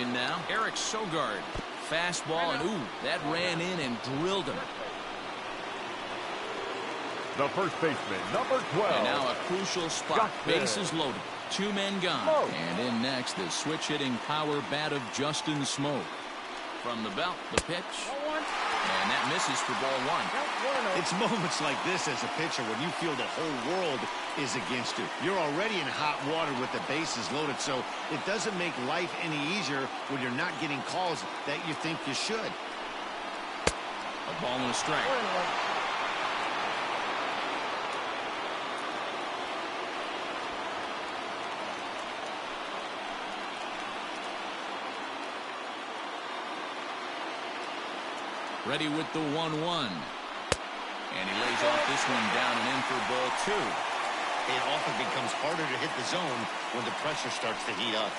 In now, Eric Sogard. Fastball, and ooh, that ran in and drilled him. The first baseman, number 12. And now a crucial spot. Bases loaded. 2 men gone. And in next, the switch-hitting power bat of Justin Smoke. From the belt, the pitch. And that misses for ball 1. It's moments like this as a pitcher when you feel the whole world is against you. You're already in hot water with the bases loaded, so it doesn't make life any easier when you're not getting calls that you think you should. A ball and a strike. Ready with the 1-1. And he lays off this one down and in for ball 2. It often becomes harder to hit the zone when the pressure starts to heat up.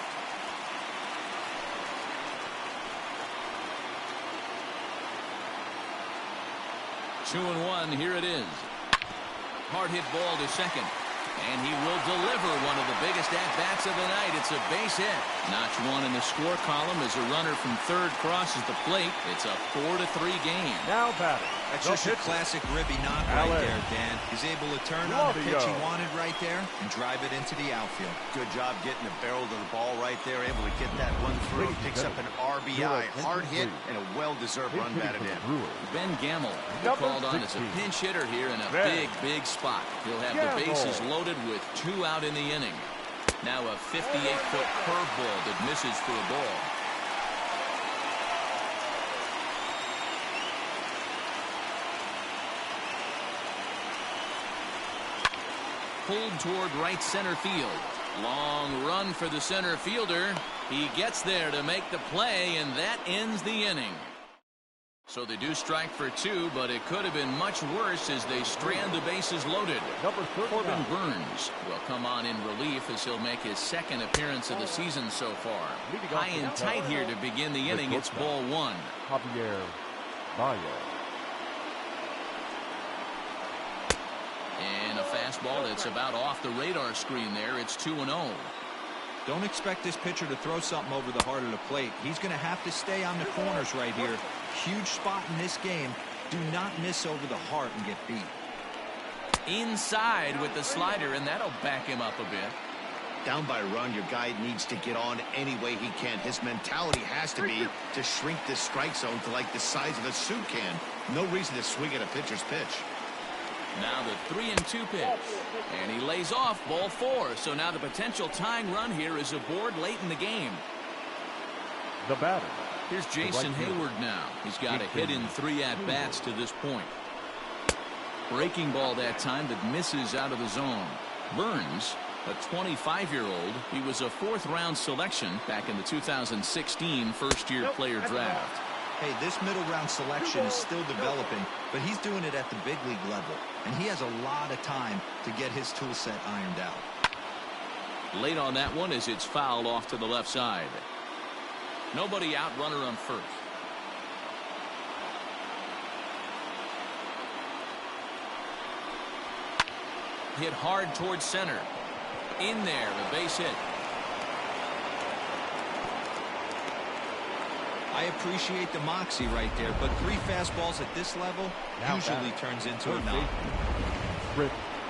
Two and 1. Here it is. Hard hit ball to second. And he will deliver one of the biggest at-bats of the night. It's a base hit. Notch 1 in the score column as a runner from third crosses the plate. It's a 4-3 game. Now batting. That's just a classic Ribby knock right there, Dan. He's able to turn on the pitch he wanted right there and drive it into the outfield. Good job getting the barrel to the ball right there, able to get that one through. Picks up an RBI, hard hit, and a well-deserved run batted in. Ben Gamble called on as a pinch hitter here in a big spot. He'll have the bases loaded with 2 out in the inning. Now a 58-foot curveball that misses for a ball. Pulled toward right center field. Long run for the center fielder. He gets there to make the play, and that ends the inning. So they do strike for 2, but it could have been much worse as they strand the bases loaded. Corbin Burns will come on in relief as he'll make his 2nd appearance of the season so far. High and tight here to begin the inning. It's ball 1. Javier Baez. And a fastball that's about off the radar screen there. It's 2-0. Don't expect this pitcher to throw something over the heart of the plate. He's going to have to stay on the corners right here. Huge spot in this game. Do not miss over the heart and get beat. Inside with the slider, and that'll back him up a bit. Down by a run, your guy needs to get on any way he can. His mentality has to be to shrink this strike zone to like the size of a soup can. No reason to swing at a pitcher's pitch. Now the 3-2 pitch. And he lays off ball 4. So now the potential tying run here is aboard late in the game. The batter. Here's Jason Hayward now. He's got a hit in 3 at-bats to this point. Breaking ball that time that misses out of the zone. Burns, a 25-year-old. He was a 4th-round selection back in the 2016 first-year player draft. Hey, this middle-round selection is still developing, but he's doing it at the big league level, and he has a lot of time to get his tool set ironed out. Late on that one as it's fouled off to the left side. Nobody out, runner on first. hit hard towards center. In there, a base hit. I appreciate the moxie right there, but 3 fastballs at this level usually turns into a knock.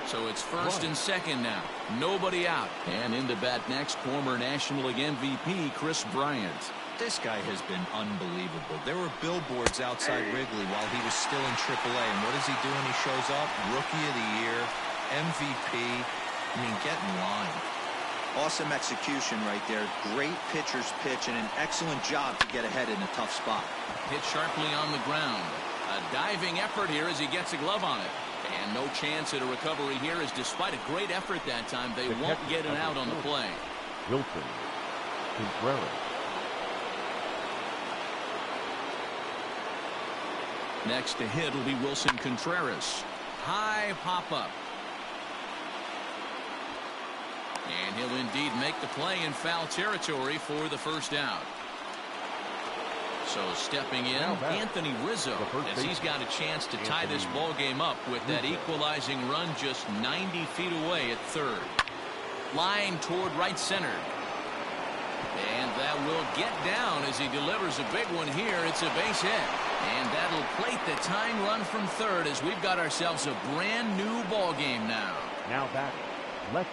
So it's first and second now. Nobody out. And in the bat next, former National League MVP Chris Bryant. This guy has been unbelievable. There were billboards outside Wrigley while he was still in AAA. And what does he do when he shows up? Rookie of the Year, MVP. I mean, get in line. Awesome execution right there. Great pitcher's pitch and an excellent job to get ahead in a tough spot. Hit sharply on the ground. A diving effort here as he gets a glove on it. And no chance at a recovery here, as despite a great effort that time, they won't get an out on the play. Wilson Contreras. Next to hit will be Wilson Contreras. High pop-up. And he'll indeed make the play in foul territory for the first out. So stepping in, Anthony Rizzo, as he's got a chance to tie this ball game up with that equalizing run just 90 feet away at third. Line toward right center. And that will get down as he delivers a big one here. It's a base hit. And that'll plate the tying run from third as we've got ourselves a brand new ball game now. Now back.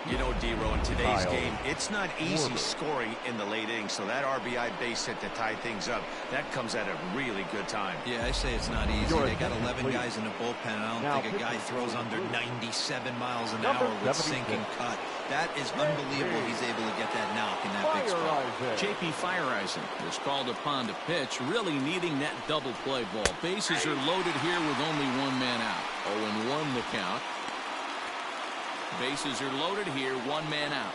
You know, D-Row, in today's game, it's not easy scoring in the late innings, so that RBI base hit to tie things up, that comes at a really good time. Yeah, I say it's not easy. They got 11 guys in the bullpen, and I don't think a guy throws under 97 miles an hour with sinking cut. That is unbelievable he's able to get that knock in that big spot. J.P. Feyereisen was called upon to pitch, really needing that double play ball. Bases are loaded here with only 1 man out. 0-1 the count. Bases are loaded here, 1 man out.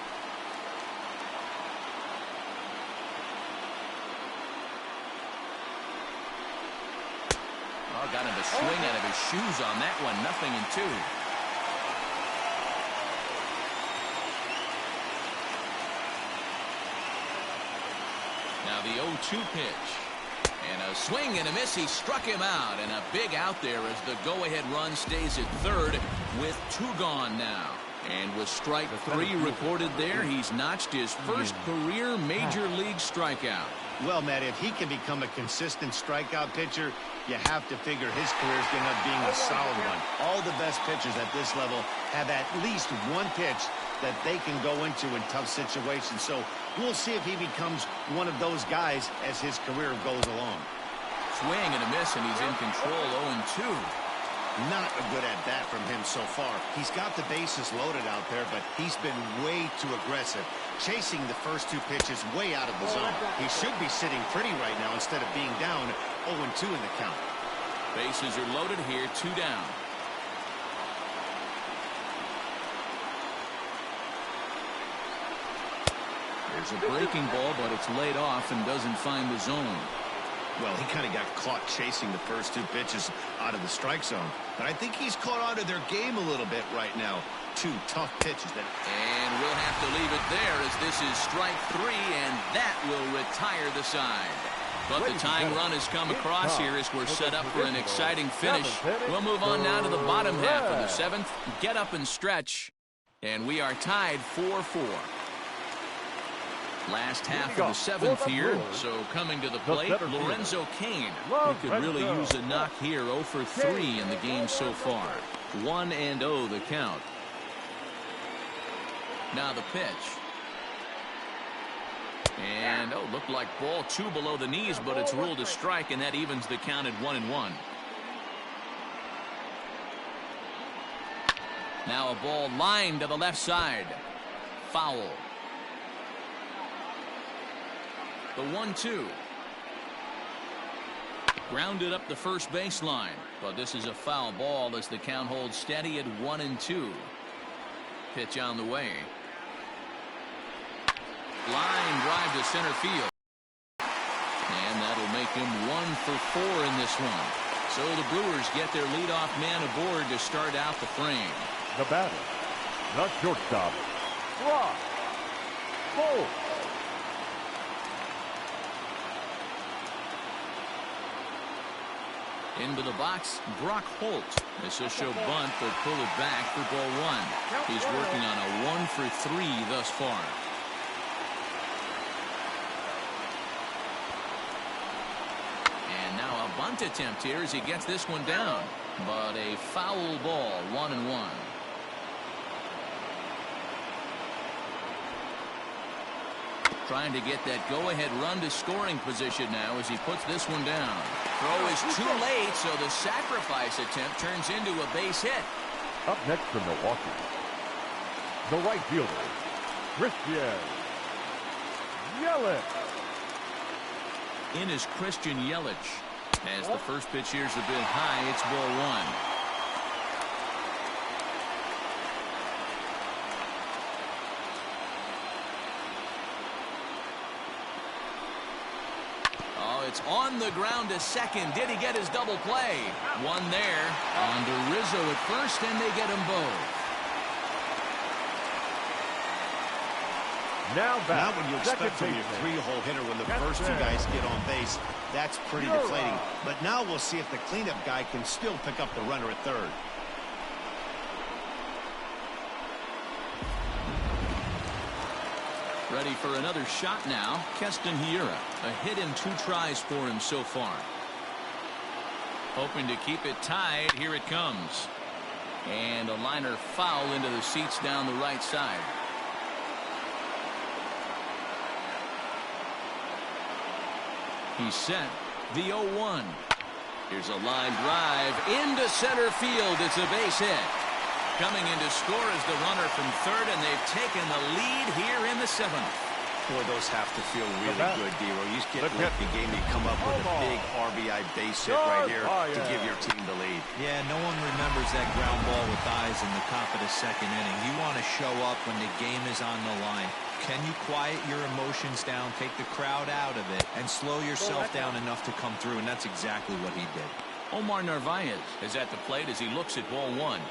Oh, got him to swing out of his shoes on that one. 0-2. Now the 0-2 pitch. And a swing and a miss. He struck him out. And a big out there as the go-ahead run stays at third with 2 gone now. And with strike 3 recorded there, he's notched his first career major league strikeout. Well, Matt, if he can become a consistent strikeout pitcher, you have to figure his career is going to end up being a solid one. All the best pitchers at this level have at least 1 pitch that they can go into in tough situations. So we'll see if he becomes one of those guys as his career goes along. Swing and a miss, and he's in control. 0-2. Not a good at-bat from him so far. He's got the bases loaded out there, but he's been way too aggressive, chasing the first 2 pitches way out of the zone. He should be sitting pretty right now instead of being down 0-2 in the count. Bases are loaded here, 2 down. There's a breaking ball, but it's laid off and doesn't find the zone. Well, he kind of got caught chasing the first 2 pitches out of the strike zone. But I think he's caught on to their game a little bit right now. 2 tough pitches. And we'll have to leave it there as this is strike 3, and that will retire the side. But the tying run has come across here as we're set up for an exciting finish. We'll move on now to the bottom half of the 7th. Get up and stretch. And we are tied 4-4. Last half of the 7th here, so coming to the plate, Lorenzo Cain. He could really use a knock here. 0 for 3 in the game so far. 1-0 the count. Now the pitch. And, looked like ball 2 below the knees, but it's ruled a strike, and that evens the count at 1-1. Now a ball lined to the left side. Foul. The 1-2. Grounded up the first baseline, but this is a foul ball as the count holds steady at 1-2. Pitch on the way. Line drive to center field. And that'll make him 1 for 4 in this one. So the Brewers get their leadoff man aboard to start out the frame. The batter, the shortstop, Rock Bull. Into the box, Brock Holt. This will show bunt, but pull it back for ball one. He's working on a 1-for-3 thus far. And now a bunt attempt here as he gets this one down. But a foul ball, 1-1. Trying to get that go-ahead run to scoring position now as he puts this one down. Throw is too late, so the sacrifice attempt turns into a base hit. Up next for Milwaukee, the right fielder, Christian Yelich. In is Christian Yelich. As the first pitch here's a bit high, it's ball one. It's on the ground to second. Did he get his double play? One there. On to Rizzo at first, and they get them both. Now when you expect from your three-hole hitter when the first two guys get on base, that's pretty deflating. But now we'll see if the cleanup guy can still pick up the runner at third. Ready for another shot now. Keston Hiura. A hit in 2 tries for him so far. Hoping to keep it tied. Here it comes. And a liner foul into the seats down the right side. He's set. The 0-1. Here's a line drive into center field. It's a base hit. Coming in to score is the runner from third, and they've taken the lead here in the 7th. Boy, those have to feel really good, D-Roy. You get late in the game, you come up with a big RBI base hit right here to give your team the lead. Yeah, no one remembers that ground ball with eyes in the top of the 2nd inning. You want to show up when the game is on the line. Can you quiet your emotions down, take the crowd out of it, and slow yourself down enough to come through? And that's exactly what he did. Omar Narvaez is at the plate as he looks at ball one.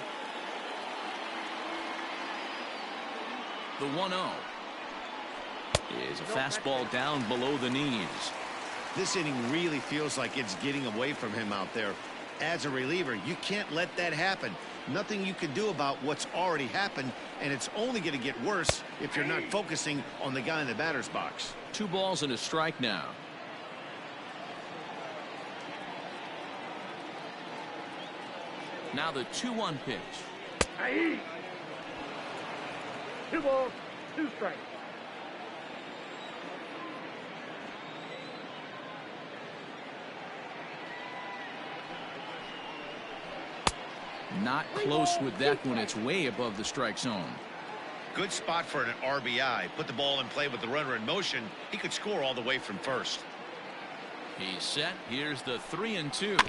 The 1-0 is a fastball down below the knees. This inning really feels like it's getting away from him out there. As a reliever, you can't let that happen. Nothing you can do about what's already happened, and it's only going to get worse if you're not focusing on the guy in the batter's box. 2 balls and a strike now. Now the 2-1 pitch. 2 balls, 2 strikes. Not close with that one. It's way above the strike zone. Good spot for an RBI. Put the ball in play with the runner in motion. He could score all the way from first. He's set. Here's the 3-2.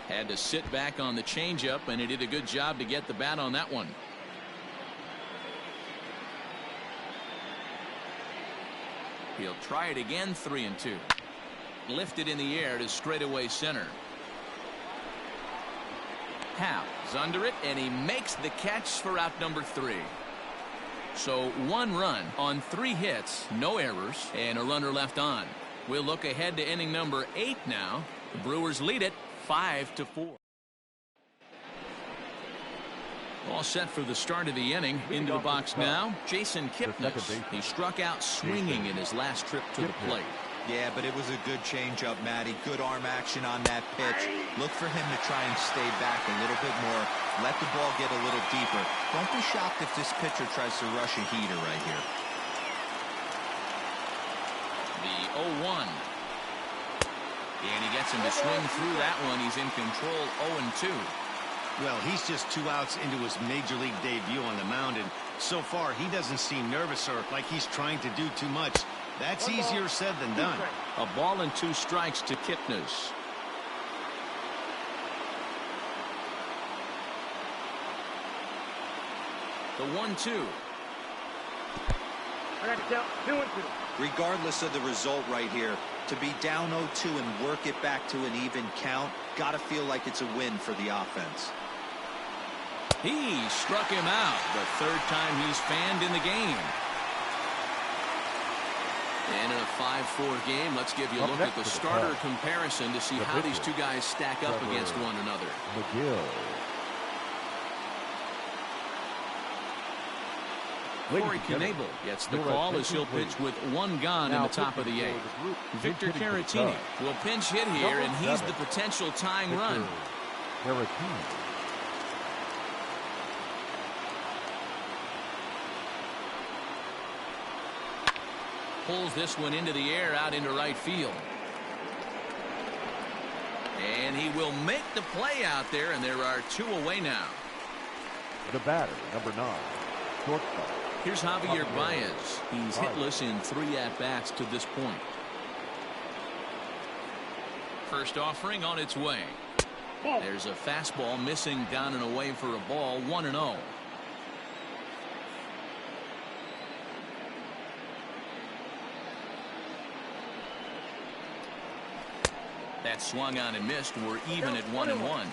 Had to sit back on the changeup, and he did a good job to get the bat on that one. He'll try it again. 3-2. Lifted in the air to straightaway center. Hal's under it, and he makes the catch for out number 3. So 1 run on 3 hits, no errors, and a runner left on. We'll look ahead to inning number 8 now. The Brewers lead it 5-4. All set for the start of the inning. Into the box now, Jason Kipnis. He struck out swinging in his last trip to the plate. Yeah, but it was a good changeup, Matty. Good arm action on that pitch. Look for him to try and stay back a little bit more. Let the ball get a little deeper. Don't be shocked if this pitcher tries to rush a heater right here. The 0-1. And he gets him to swing through that one. He's in control. 0-2. Well, he's just 2 outs into his major league debut on the mound, and so far he doesn't seem nervous or like he's trying to do too much. That's easier said than done. A ball and 2 strikes to Kipnis. The 1-2. I got to count 2-2. Regardless of the result right here, to be down 0-2 and work it back to an even count, got to feel like it's a win for the offense. He struck him out. The 3rd time he's fanned in the game. And in a 5-4 game, let's give you a look at the starter comparison to see how these two guys stack up against one another. McGill. Corey Knebel gets the call as he'll pitch with one gone in the top of the 8th. Victor Caratini will pinch hit here, and he's the potential tying run. Pulls this one into the air out into right field. And he will make the play out there, and there are 2 away now. The batter, number 9, shortstop. Here's Javier Baez. He's hitless in 3 at-bats to this point. First offering on its way. There's a fastball missing down and away for a ball, 1-0. That swung on and missed. We're even at 1-1.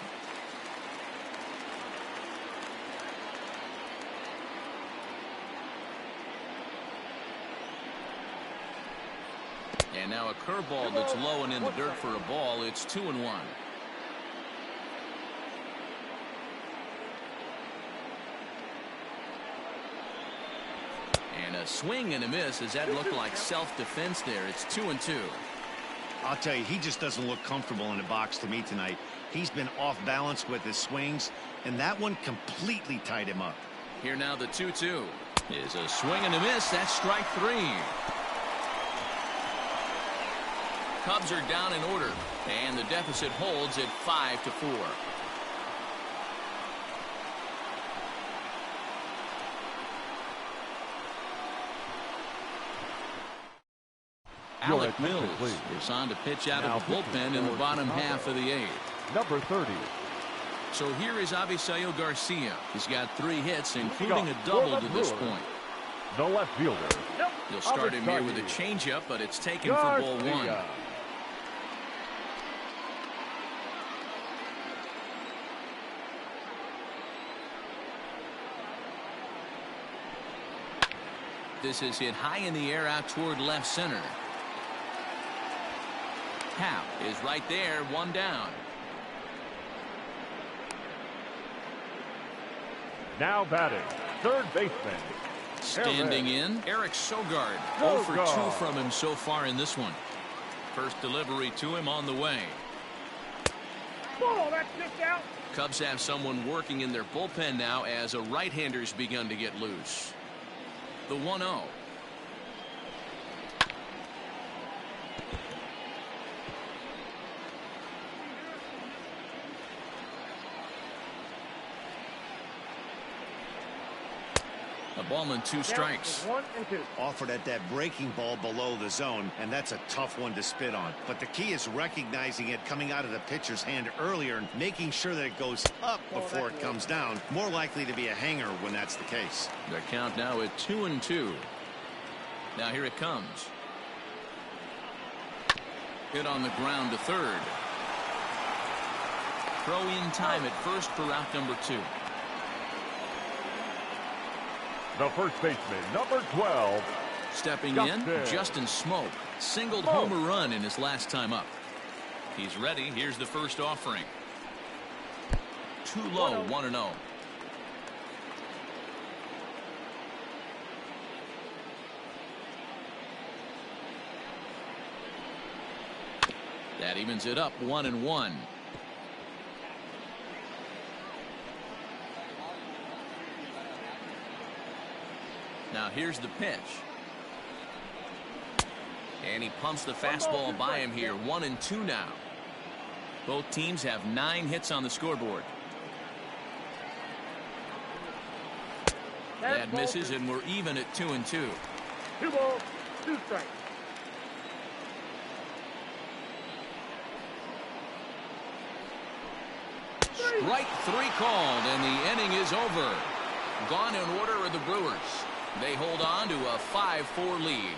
And now a curveball that's low and in the dirt for a ball. It's 2-1. And a swing and a miss. Does that look like self-defense there? It's 2-2. I'll tell you, he just doesn't look comfortable in the box to me tonight. He's been off balance with his swings, and that one completely tied him up. Here now the 2-2 is a swing and a miss. That's strike 3. Cubs are down in order, and the deficit holds at 5-4. Alec Mills is on to pitch out of the bullpen in the bottom half of the 8th. Number 30. So here is Avisaíl Garcia. He's got 3 hits, including a double to this point. The left fielder. He'll start him here with a changeup, but it's taken for ball 1. This is hit high in the air out toward left center. Hap is right there, 1 down. Now batting, third baseman. Standing in, Eric Sogard. 0 for 2 from him so far in this one. First delivery to him on the way. Ball, that's just out. Cubs have someone working in their bullpen now as a right-hander's begun to get loose. The 1-0. A ball and 2 strikes. 1 and 2. Offered at that breaking ball below the zone, and that's a tough one to spit on. But the key is recognizing it coming out of the pitcher's hand earlier and making sure that it goes up before it comes down. More likely to be a hanger when that's the case. Their count now at 2-2. Now here it comes. Hit on the ground to third. Throw in time at first for route number 2. The first baseman, number 12. Stepping in, Justin Smoke. Singled homer run in his last time up. He's ready. Here's the first offering. Too low, 1-0. That evens it up, 1-1. Now here's the pitch. And he pumps the fastball by him here. 1-2 now. Both teams have 9 hits on the scoreboard. That misses, and we're even at 2-2. 2 balls, 2 strikes. Strike 3 called, and the inning is over. Gone in order are the Brewers. They hold on to a 5-4 lead.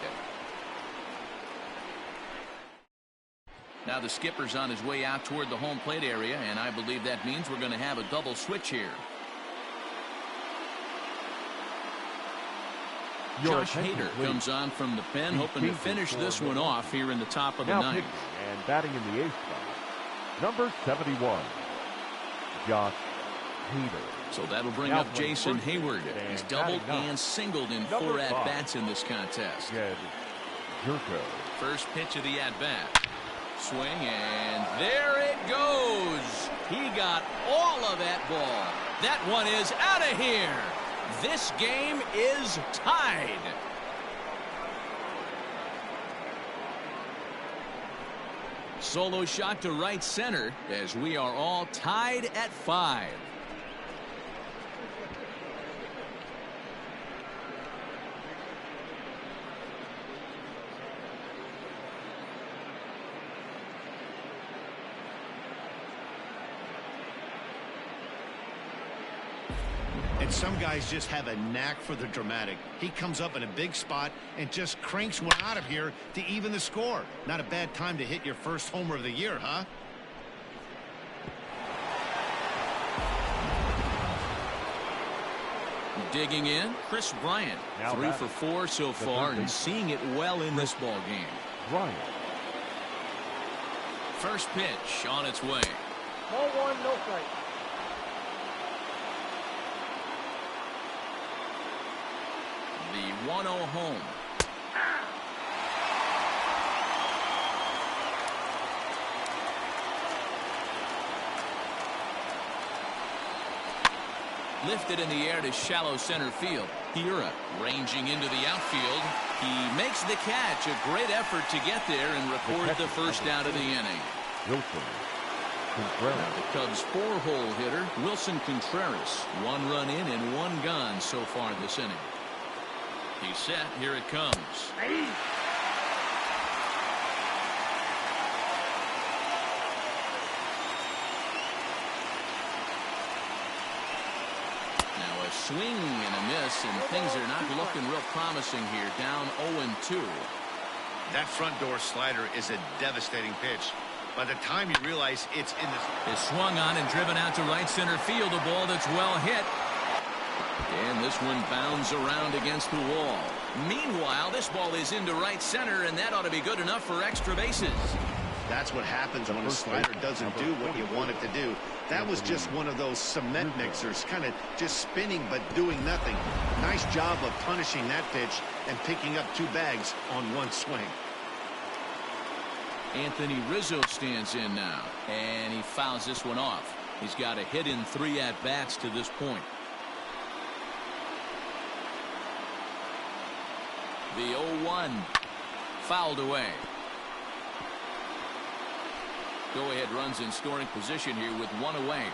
Now the skipper's on his way out toward the home plate area, and I believe that means we're going to have a double switch here. Josh Hader comes on from the pen, hoping to finish this one off here in the top of the ninth. And batting in the eighth spot, number 71, Josh Hader. So that'll bring up Jason Hayward. He's doubled and singled in 4 at-bats in this contest. First pitch of the at-bat. Swing, and there it goes. He got all of that ball. That one is out of here. This game is tied. Solo shot to right center as we are all tied at 5. And some guys just have a knack for the dramatic. He comes up in a big spot and just cranks one out of here to even the score. Not a bad time to hit your first homer of the year, huh? Digging in, Chris Bryant. 3 for 4 so far and seeing it well in this ball game. Bryant. First pitch on its way. Ball 1, no strike. The 1-0 home. Lifted in the air to shallow center field. Hiura ranging into the outfield. He makes the catch. A great effort to get there and record the first out of the inning. Now the Cubs 4-hole hitter, Wilson Contreras. 1 run in and 1 gone so far this inning. He's set. Here it comes. Now a swing and a miss, and things are not looking real promising here. Down 0-2. That front door slider is a devastating pitch. By the time you realize it's in the... It's swung on and driven out to right center field. A ball that's well hit. And this one bounds around against the wall. Meanwhile, this ball is into right center, and that ought to be good enough for extra bases. That's what happens when a slider doesn't do what you want it to do. That was just one of those cement mixers, kind of just spinning but doing nothing. Nice job of punishing that pitch and picking up 2 bags on 1 swing. Anthony Rizzo stands in now, and he fouls this one off. He's got a hit in 3 at-bats to this point. The 0-1 fouled away. Go-ahead runs in scoring position here with 1 away.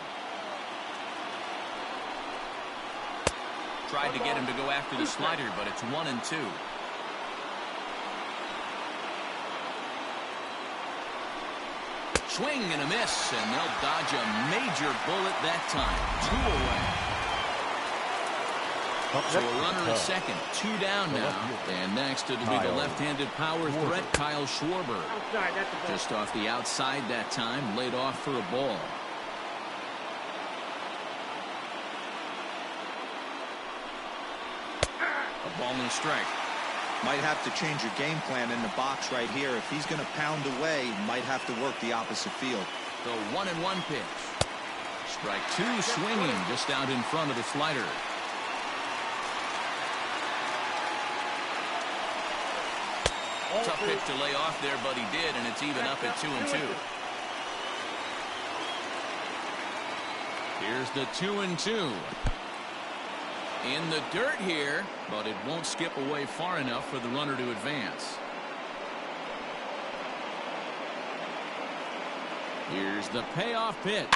Tried to get him to go after the slider, but it's 1-2. Swing and a miss, and they'll dodge a major bullet that time. 2 away. So a runner at second, 2 down now. And next it'll be the left-handed power threat, Kyle Schwarber. Just off the outside that time, laid off for a ball. A ball and a strike. Might have to change your game plan in the box right here. If he's going to pound away, might have to work the opposite field. The 1-1 pitch. Strike 2 swinging just out in front of the slider. Tough pitch to lay off there, but he did, and it's even up at 2-2. Here's the 2-2. In the dirt here, but it won't skip away far enough for the runner to advance. Here's the payoff pitch.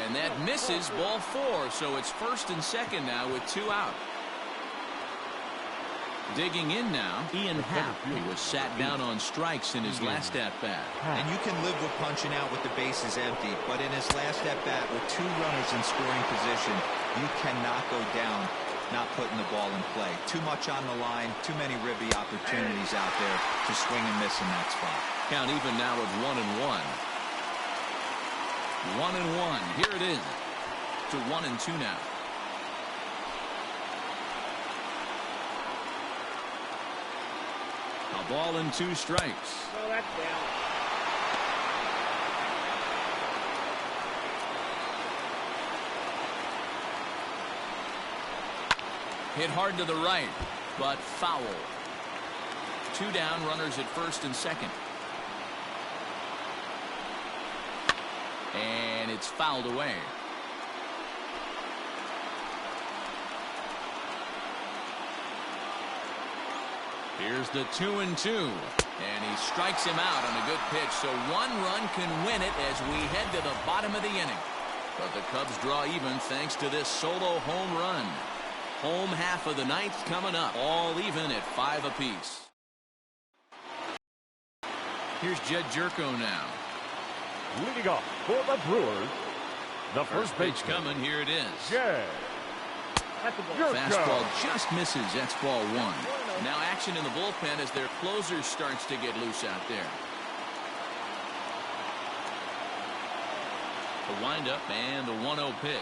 And that misses, ball 4, so it's first and second now with 2 out. Digging in now, Ian Happ. He was sat down on strikes in his last at-bat. And you can live with punching out with the bases empty, but in his last at-bat with 2 runners in scoring position, you cannot go down not putting the ball in play. Too much on the line, too many ribby opportunities out there to swing and miss in that spot. Count even now at 1-1. 1-1. Here it is. To 1-2 now. A ball and 2 strikes. So that's down. Hit hard to the right, but foul. 2 down, runners at first and second. And it's fouled away. Here's the 2-2. And he strikes him out on a good pitch. So 1 run can win it as we head to the bottom of the inning. But the Cubs draw even thanks to this solo home run. Home half of the ninth coming up. All even at 5 apiece. Here's Jed Jerko now. Leading off for the Brewers, the first pitch coming. Here it is. Jed Jerko. Fastball just misses. That's ball 1. Now action in the bullpen as their closer starts to get loose out there. The windup and the 1-0 pitch.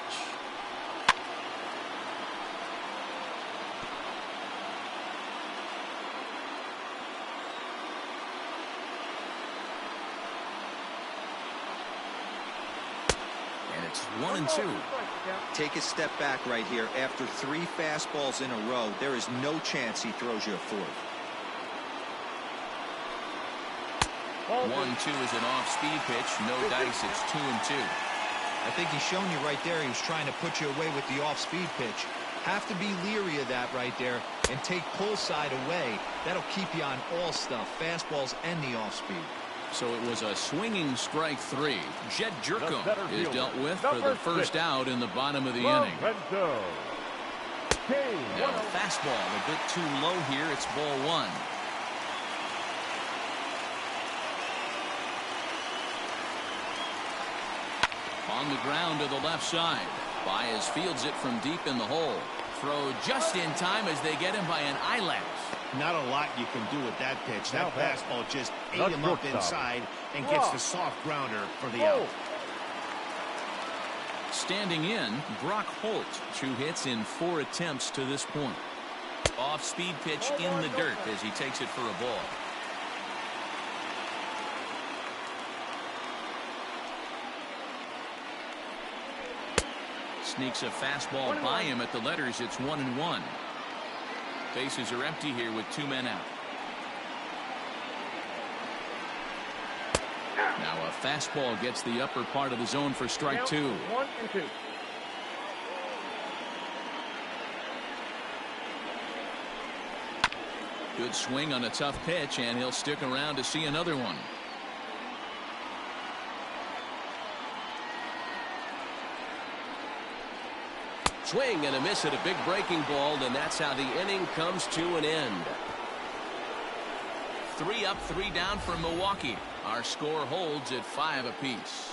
And it's 1-2. Take a step back right here. After 3 fastballs in a row, there is no chance he throws you a 4th. 1-2 is an off-speed pitch. No dice. It's 2-2. I think he's shown you right there he was trying to put you away with the off-speed pitch. Have to be leery of that right there and take pull side away. That'll keep you on all stuff, fastballs and the off-speed. So it was a swinging strike 3. Jed Jerko is dealt with for the first out in the bottom of the inning. Now a fastball a bit too low here. It's ball 1. On the ground to the left side. Baez fields it from deep in the hole. Throw just in time as they get him by an eyelash. Not a lot you can do with that pitch. That fastball just ate him up inside and gets the soft grounder for the out. Standing in, Brock Holt. 2 hits in 4 attempts to this point. Off-speed pitch in the dirt as he takes it for a ball. Sneaks a fastball by him at the letters. It's 1-1. Bases are empty here with 2 men out. Now a fastball gets the upper part of the zone for strike 2. 1-2. Good swing on a tough pitch, and he'll stick around to see another one. Swing and a miss at a big breaking ball, and that's how the inning comes to an end. 3 up, 3 down for Milwaukee. Our score holds at 5 apiece.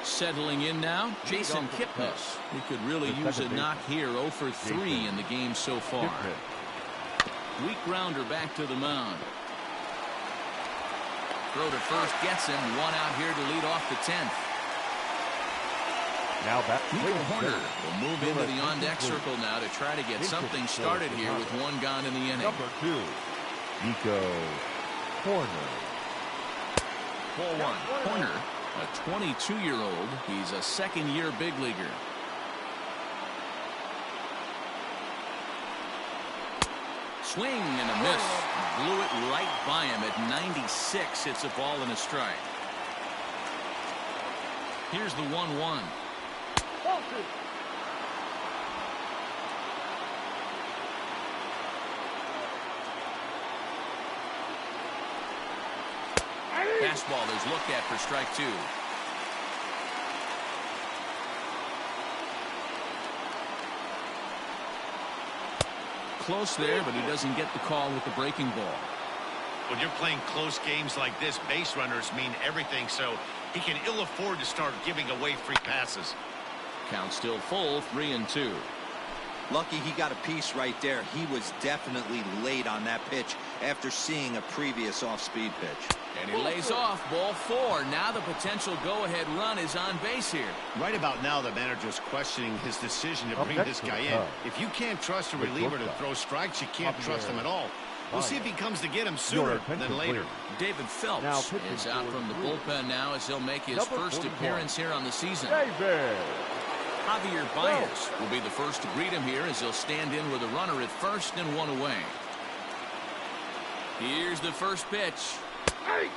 Settling in now, Jason Kipnis. We could really use a knock here. 0 for 3 in the game so far. Weak grounder back to the mound. Throw to first gets him. 1 out here to lead off the 10th. Now back Nico Horner will move into the on-deck circle now to try to get something started here with 1 gone in the inning. Number 2, Nico Horner. Ball 1. Horner, a 22-year-old. He's a second-year big leaguer. Swing and a miss. Blew it right by him at 96. It's a ball and a strike. Here's the 1-1. Fastball is looked at for strike 2. Close there, but he doesn't get the call with the breaking ball. When you're playing close games like this, base runners mean everything, so he can ill afford to start giving away free passes. Count still full, 3-2. Lucky he got a piece right there. He was definitely late on that pitch after seeing a previous off-speed pitch. And he lays off, ball 4. Now the potential go-ahead run is on base here. Right about now, the manager's questioning his decision to bring this guy in. If you can't trust a reliever to throw strikes, you can't trust him at all. We'll see if he comes to get him sooner than later. David Phelps is out from the bullpen now as he'll make his first appearance here on the season. Javier Baez will be the first to greet him here as he'll stand in with a runner at first and 1 away. Here's the first pitch. 0-1.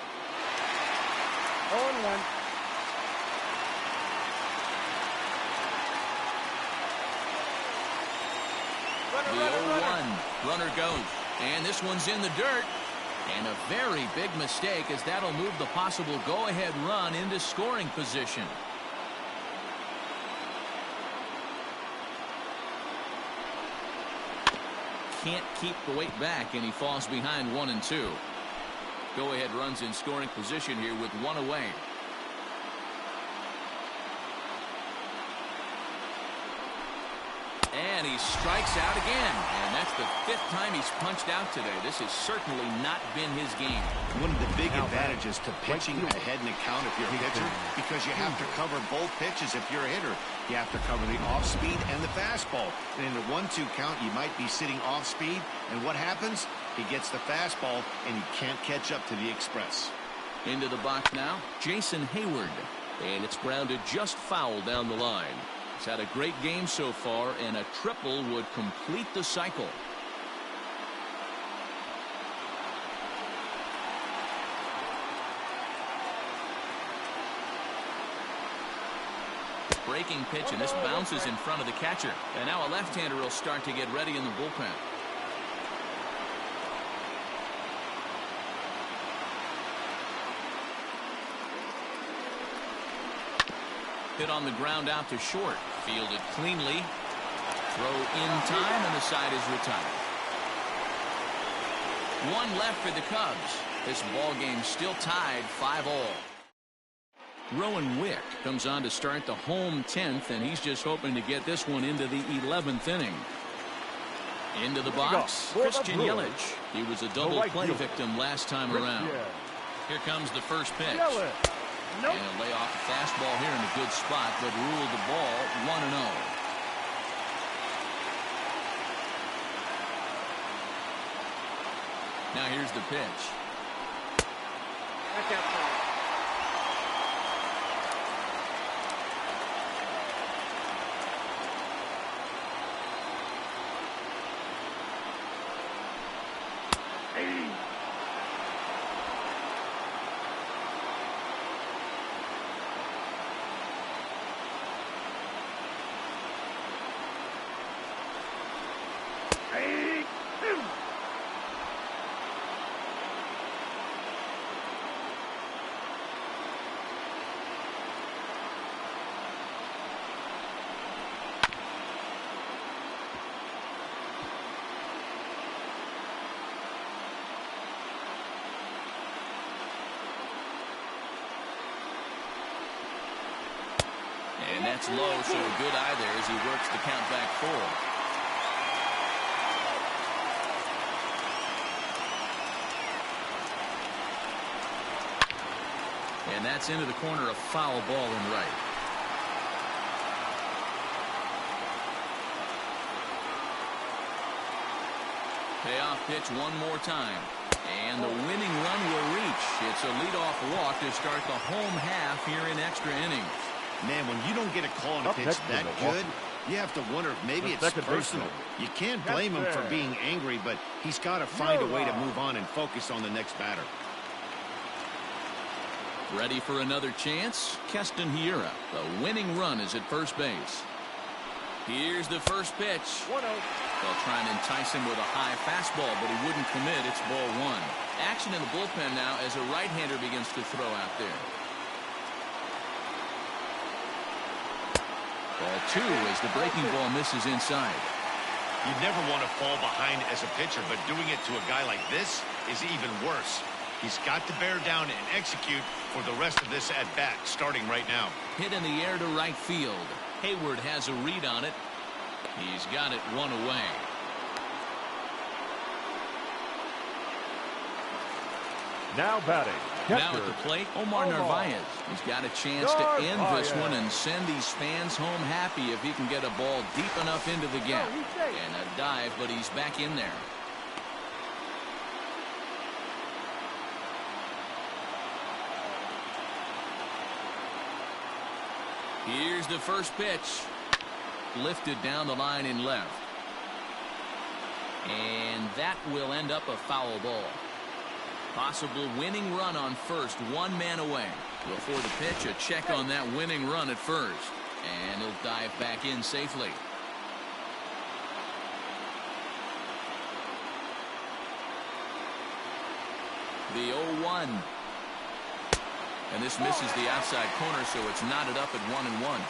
The 0-1. Runner goes. And this one's in the dirt. And a very big mistake as that'll move the possible go-ahead run into scoring position. Can't keep the weight back, and he falls behind 1-2. Go-ahead runs in scoring position here with 1 away. And he strikes out again. And that's the 5th time he's punched out today. This has certainly not been his game. One of the big advantages to pitching ahead in the count if you're a pitcher, because you have to cover both pitches if you're a hitter. You have to cover the off-speed and the fastball. And in the 1-2 count, you might be sitting off-speed. And what happens? He gets the fastball, and he can't catch up to the express. Into the box now, Jason Hayward. And it's grounded just foul down the line. He's had a great game so far, and a triple would complete the cycle. Breaking pitch, and this bounces in front of the catcher. And now a left-hander will start to get ready in the bullpen. Hit on the ground out to short. Fielded cleanly. Throw in time, and the side is retired. 1 left for the Cubs. This ball game still tied 5-all. Rowan Wick comes on to start the home 10th, and he's just hoping to get this one into the 11th inning. Into the box, Christian Yelich. He was a double play victim last time around. Here comes the first pitch. And a lay off the fastball here in a good spot, but ruled the ball 1-0. Now here's the pitch. And that's low, so a good eye there as he works the count back 4. And that's into the corner, a foul ball in right. Payoff pitch one more time. And the winning run will reach. It's a leadoff walk to start the home half here in extra innings. Man, when you don't get a call on a pitch that good, you have to wonder if maybe it's personal. You can't blame him for being angry, but he's got to find a way to move on and focus on the next batter. Ready for another chance? Keston Hiura. The winning run is at first base. Here's the first pitch. 1-0. They'll try and entice him with a high fastball, but he wouldn't commit. It's ball 1. Action in the bullpen now as a right-hander begins to throw out there. Ball 2 as the breaking ball misses inside. You never want to fall behind as a pitcher, but doing it to a guy like this is even worse. He's got to bear down and execute for the rest of this at-bat, starting right now. Hit in the air to right field. Hayward has a read on it. He's got it one away. Now batting. Now at the plate, Omar Narvaez. He's got a chance to end this one and send these fans home happy if he can get a ball deep enough into the gap. And a dive, but he's back in there. Here's the first pitch. Lifted down the line in left. And that will end up a foul ball. Possible winning run on first, one man away. Before the pitch, a check on that winning run at first. And he'll dive back in safely. The 0-1. And this misses the outside corner, so it's knotted up at 1-1.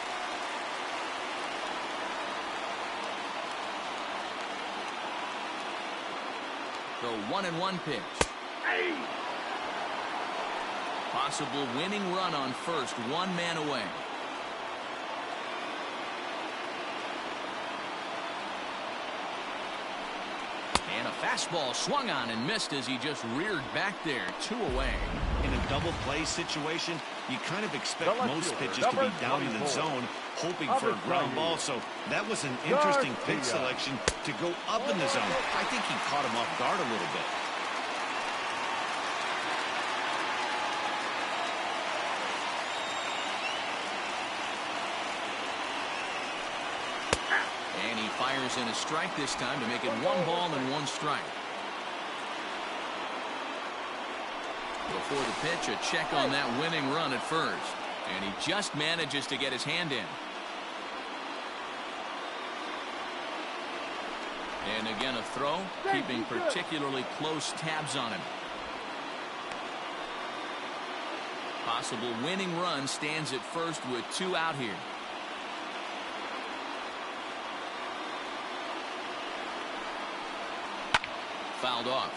The 1-1 pitch. Possible winning run on first, one man away. And a fastball swung on and missed as he just reared back there. 2 away. In a double play situation, you kind of expect most pitches to be down in the zone, hoping for a ground ball. So that was an interesting pitch selection to go up in the zone. I think he caught him off guard a little bit. And he fires in a strike this time to make it 1 ball and 1 strike. Before the pitch, a check on that winning run at first. And he just manages to get his hand in. And again a throw, keeping particularly close tabs on him. Possible winning run stands at first with 2 out here. Fouled off.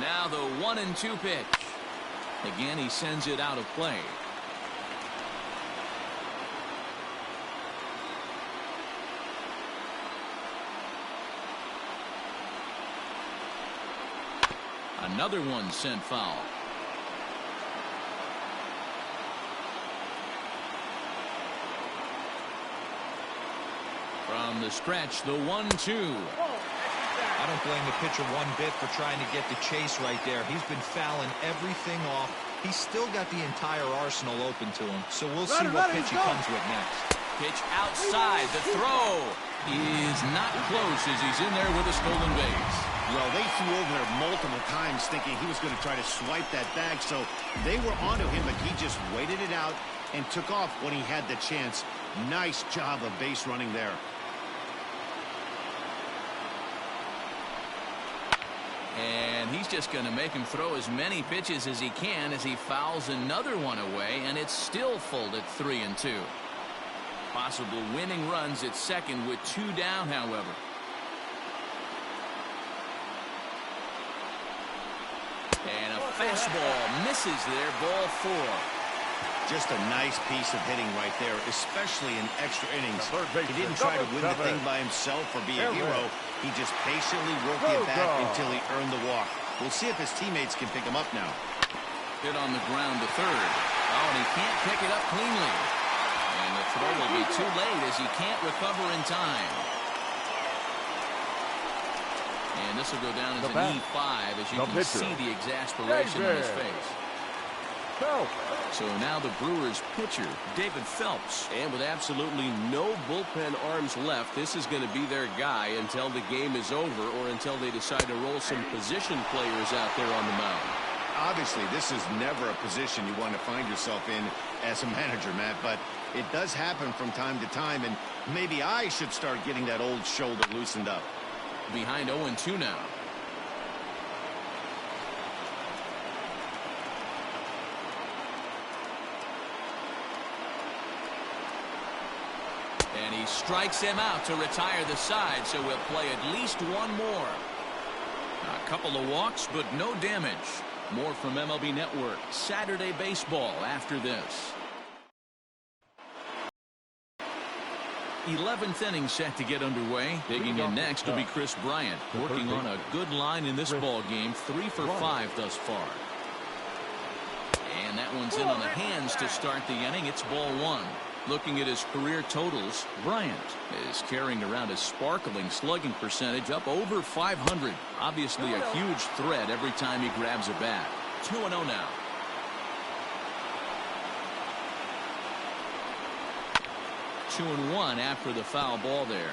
Now the 1-2 pitch. Again, he sends it out of play. Another one sent foul. From the stretch, the 1-2. I don't blame the pitcher one bit for trying to get the chase right there. He's been fouling everything off. He's still got the entire arsenal open to him. So we'll see what pitch he comes with next. Pitch outside. The throw is not close as he's in there with a stolen base. Well, they flew over there multiple times thinking he was going to try to swipe that bag. So they were onto him, but he just waited it out and took off when he had the chance. Nice job of base running there. And he's just going to make him throw as many pitches as he can as he fouls another one away, and it's still full at 3-2. Possible winning runs at second with 2 down, however. And a fastball misses there, ball 4. Just a nice piece of hitting right there, especially in extra innings. He didn't try to win the thing by himself or be a hero. He just patiently worked the at-bat until he earned the walk. We'll see if his teammates can pick him up now. Hit on the ground to third. Oh, and he can't pick it up cleanly. And the throw will be too late as he can't recover in time. And this will go down as an E5 as you can see the exasperation on his face. So now the Brewers pitcher, David Phelps. And with absolutely no bullpen arms left, this is going to be their guy until the game is over or until they decide to roll some position players out there on the mound. Obviously, this is never a position you want to find yourself in as a manager, Matt, but it does happen from time to time, and maybe I should start getting that old shoulder loosened up. Behind 0-2 now. Strikes him out to retire the side, so we'll play at least one more. A couple of walks, but no damage. More from MLB Network Saturday Baseball after this. 11th inning set to get underway. Digging in next will be Chris Bryant, working on a good line in this ball game. 3 for 5 thus far. And that one's in on the hands to start the inning. It's ball 1. Looking at his career totals, Bryant is carrying around a sparkling slugging percentage up over 500. Obviously a huge threat every time he grabs a bat. 2-0 now. Two and 1 after the foul ball there.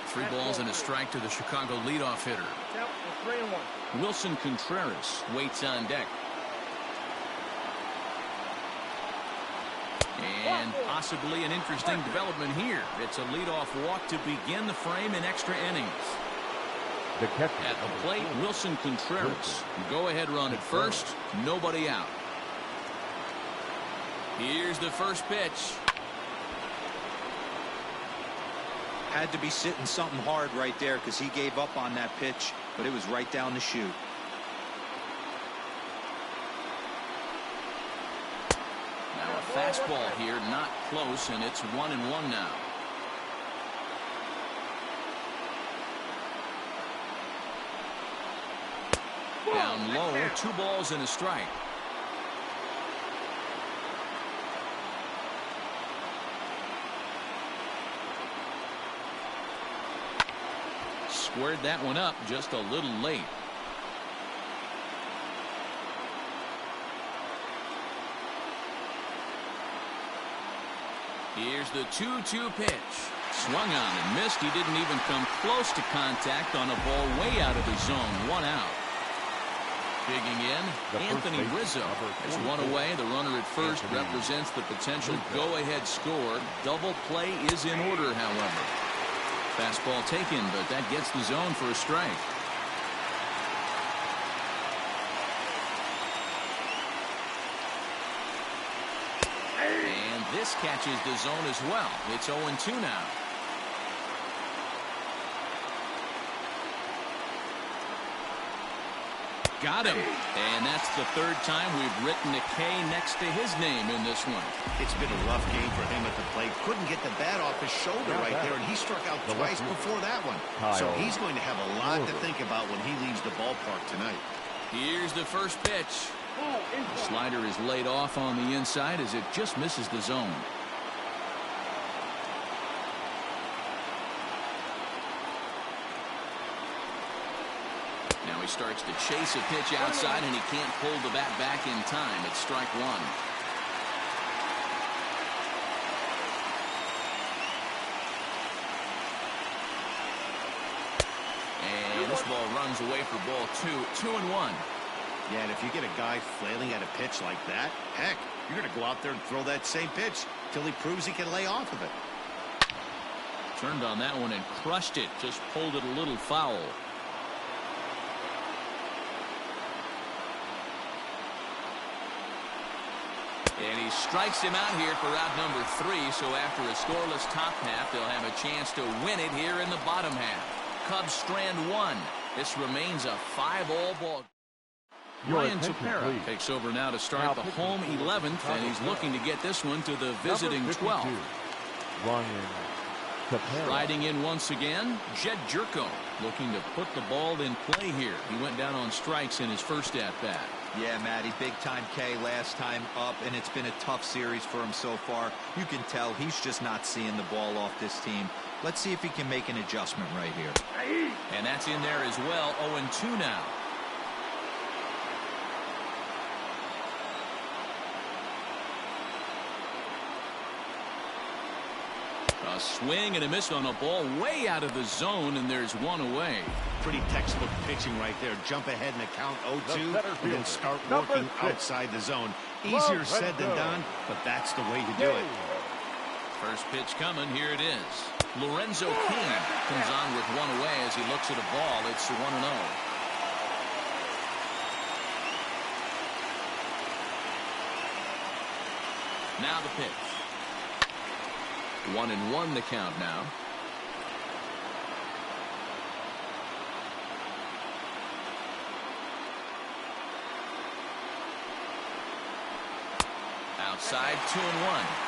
Three balls and a strike to the Chicago leadoff hitter. Count for 3-1. Wilson Contreras waits on deck. And possibly an interesting development here. It's a leadoff walk to begin the frame in extra innings. The catcher At the plate, Wilson Contreras. Go ahead run at first. Nobody out. Here's the first pitch. Had to be sitting something hard right there because he gave up on that pitch, but it was right down the chute. Now a fastball here, not close, and it's 1-1 now. Down low, 2 balls and a strike. Squared that one up just a little late. Here's the 2-2 pitch. Swung on and missed. He didn't even come close to contact on a ball way out of the zone. 1 out. Digging in, Anthony Rizzo has one away. The runner at first represents the potential go-ahead score. Double play is in order, however. Fastball taken, but that gets the zone for a strike. And this catches the zone as well. It's 0-2 now. Got him. And that's the 3rd time we've written a K next to his name in this one. It's been a rough game for him at the plate. Couldn't get the bat off his shoulder right there, and he struck out twice before that one. So he's going to have a lot to think about when he leaves the ballpark tonight. Here's the first pitch. The slider is laid off on the inside as it just misses the zone. Now he starts to chase a pitch outside, and he can't pull the bat back in time. It's strike 1. And this ball runs away for ball 2. 2-1. Yeah, and if you get a guy flailing at a pitch like that, heck, you're going to go out there and throw that same pitch till he proves he can lay off of it. Turned on that one and crushed it. Just pulled it a little foul. And he strikes him out here for out number 3. So after a scoreless top half, they'll have a chance to win it here in the bottom half. Cubs strand 1. This remains a 5-all ball. Ryan Tepera takes over now to start the home 11th, and he's looking to get this one to the visiting 12th. Ryan Tepera. Riding in once again, Jed Jerko looking to put the ball in play here. He went down on strikes in his first at-bat. Yeah, Matty, big-time K last time up, and it's been a tough series for him so far. You can tell he's just not seeing the ball off this team. Let's see if he can make an adjustment right here. And that's in there as well. 0-2 now. A swing and a miss on a ball way out of the zone, and there's one away. Pretty textbook pitching right there. Jump ahead in the count 0-2 and then start working outside the zone. Easier said than done, but that's the way you do it. First pitch coming. Here it is. Lorenzo Cain comes on with one away as he looks at a ball. It's 1-0. Now the pitch. 1-1 the count now. Outside, 2-1.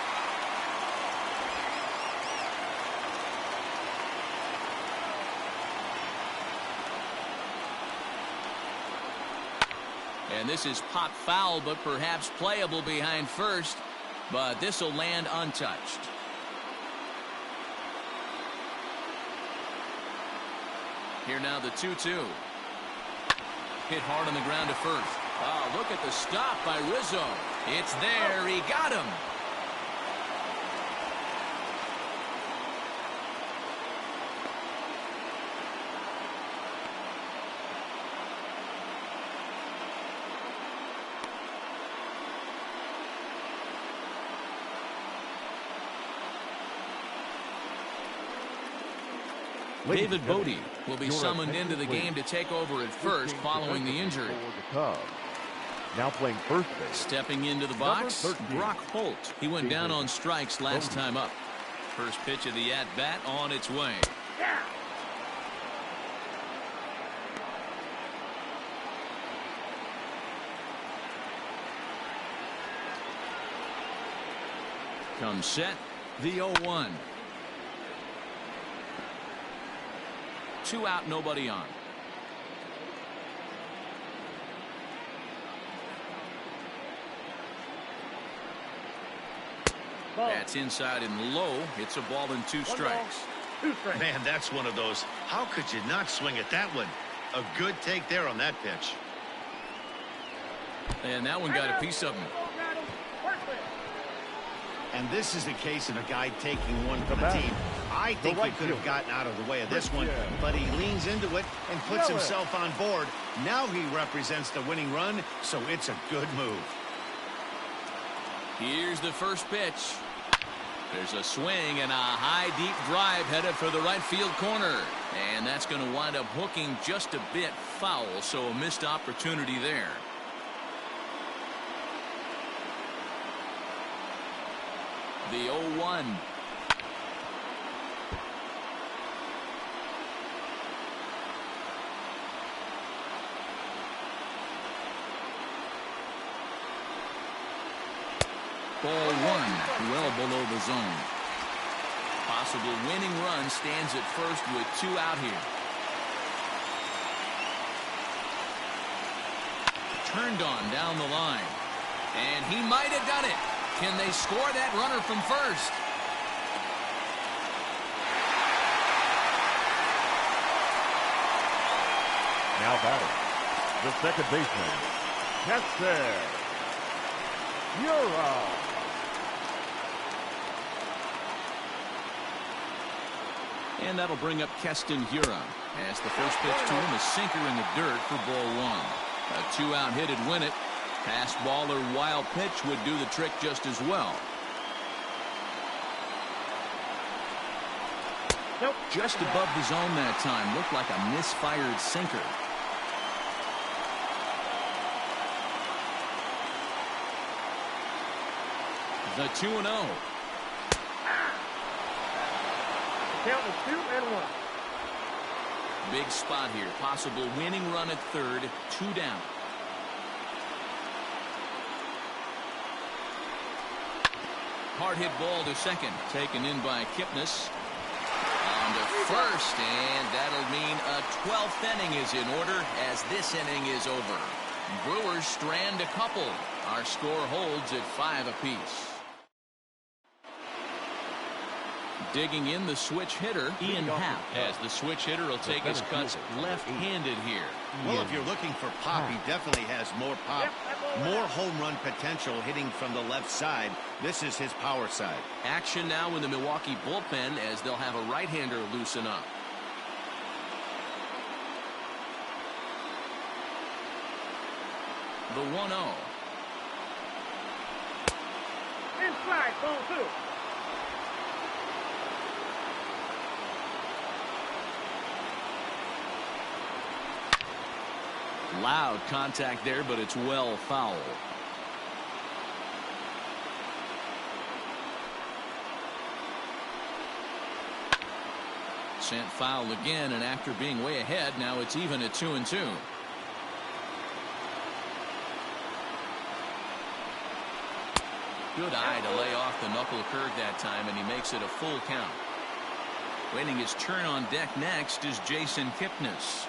And this is pop foul, but perhaps playable behind first. But this will land untouched. Here now the 2-2. Hit hard on the ground to first. Oh, look at the stop by Rizzo. It's there. He got him. David Bodie will be summoned into the game to take over at first following the injury. Now playing first base. Stepping into the box, Brock Holt. He went down on strikes last time up. First pitch of the at-bat on its way. Comes set, the 0-1. 2 out, nobody on. That's inside and low. It's a ball and 2 strikes. Man, that's one of those. How could you not swing at that one? A good take there on that pitch. And that one got a piece of him. And this is a case of a guy taking one for the team. I think he could have gotten out of the way of this one, but he leans into it and puts himself on board. Now he represents the winning run, so it's a good move. Here's the first pitch. There's a swing and a high, deep drive headed for the right field corner. And that's going to wind up hooking just a bit foul, so a missed opportunity there. The 0-1. Ball 1, well below the zone. Possible winning run stands at first with 2 out here. Turned on down the line. And he might have done it. Can they score that runner from first? Now batting, the second baseman, Keston Hiura. And that'll bring up Keston Hiura. As the first pitch to him, a sinker in the dirt for ball 1. A 2-out hit'd win it. Pass ball or wild pitch would do the trick just as well. Nope. Just above the zone that time. Looked like a misfired sinker. The 2-0. Count is 2-1. Big spot here. Possible winning run at third. 2 down. Hard hit ball to second. Taken in by Kipnis. On to first. And that'll mean a 12th inning is in order as this inning is over. Brewers strand a couple. Our score holds at 5 apiece. Digging in the switch hitter, Ian Happ, as the switch hitter will take his cuts left-handed here. Well, if you're looking for pop, he definitely has more pop, more home run potential hitting from the left side. This is his power side. Action now in the Milwaukee bullpen as they'll have a right-hander loosen up. The 1-0. Inside, ball 2. Loud contact there, but it's well foul. Sent foul again, and after being way ahead, now it's even at 2-2. Good eye to lay off the knuckle curve that time, and he makes it a full count. Waiting his turn on deck next is Jason Kipnis.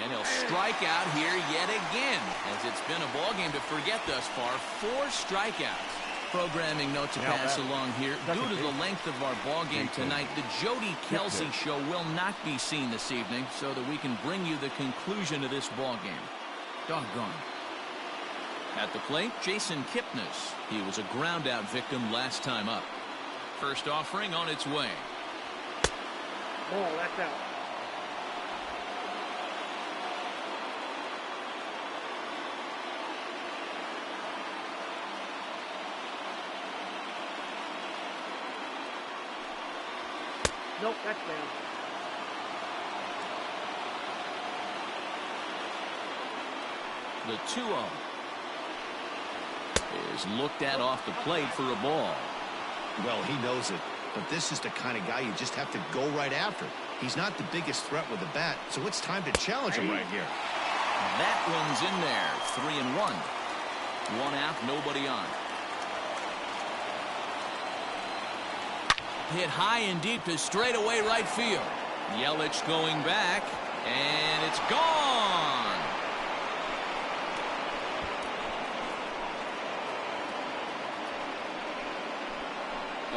And he'll strike out here yet again, as it's been a ball game to forget thus far. 4 strikeouts. Programming note to pass along here. Due to the length of our ball game tonight, the Jody Kelsey show will not be seen this evening, so that we can bring you the conclusion of this ball game. Doggone. At the plate, Jason Kipnis. He was a ground-out victim last time up. First offering on its way. Ball, that's out. Nope, that's down. The 2-0 is looked at off the plate for a ball. Well, he knows it, but this is the kind of guy you just have to go right after. He's not the biggest threat with the bat, so it's time to challenge him right here. That one's in there. 3-1. 1 out, nobody on. Hit high and deep to straightaway right field. Yelich going back, and it's gone.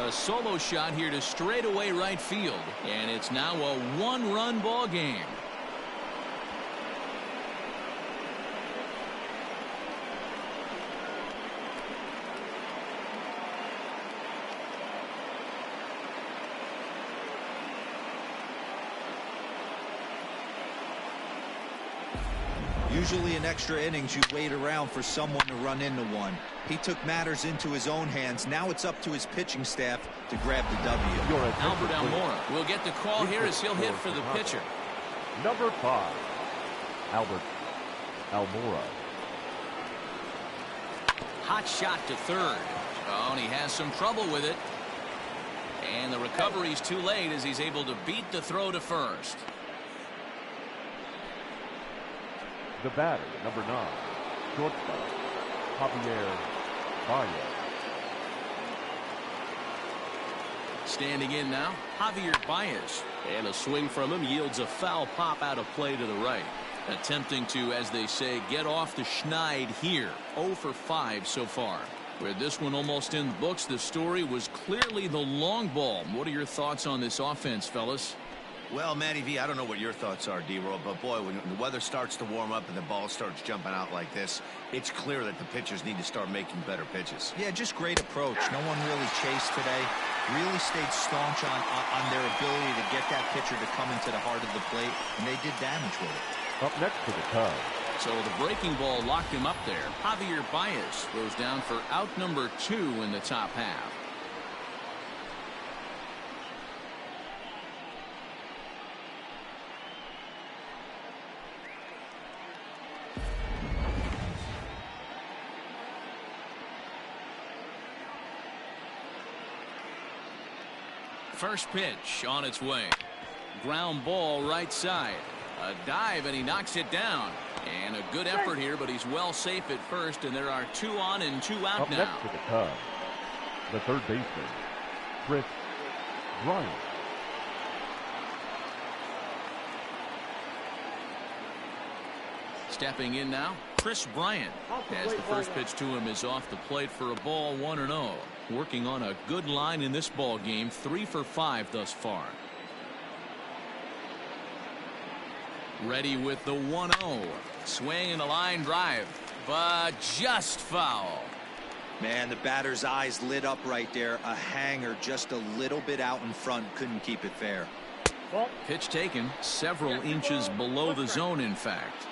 A solo shot here to straightaway right field, and it's now a 1-run ball game. Usually in extra innings, you wait around for someone to run into one. He took matters into his own hands. Now it's up to his pitching staff to grab the W. Albert Almora will get the call here as he'll hit for the pitcher. Number 5, Albert Almora. Hot shot to third. Oh, and he has some trouble with it. And the recovery's too late as he's able to beat the throw to first. The batter, number 9, shortstop, Javier Baez. Standing in now, Javier Baez. And a swing from him yields a foul pop out of play to the right. Attempting to, as they say, get off the schneid here. 0 for 5 so far. With this one almost in the books, the story was clearly the long ball. What are your thoughts on this offense, fellas? Well, Matty V, I don't know what your thoughts are, D-Roll, but boy, when the weather starts to warm up and the ball starts jumping out like this, it's clear that the pitchers need to start making better pitches. Yeah, just great approach. No one really chased today. Really stayed staunch on their ability to get that pitcher to come into the heart of the plate, and they did damage with it. Up next for the Cubs. So the breaking ball locked him up there. Javier Baez goes down for out number 2 in the top half. First pitch on its way. Ground ball right side. A dive, and he knocks it down. And a good effort here, but he's well safe at first, and there are 2 on and 2 out Up now. next for the Cubs, the third baseman, Chris Bryant. Stepping in now, Chris Bryant, as the first pitch to him is off the plate for a ball, 1-0. Working on a good line in this ball game, 3 for 5 thus far. Ready with the 1-0. Swing and a line drive, but just foul. Man, the batter's eyes lit up right there. A hanger just a little bit out in front. Couldn't keep it fair. Pitch taken several inches below the zone, in fact.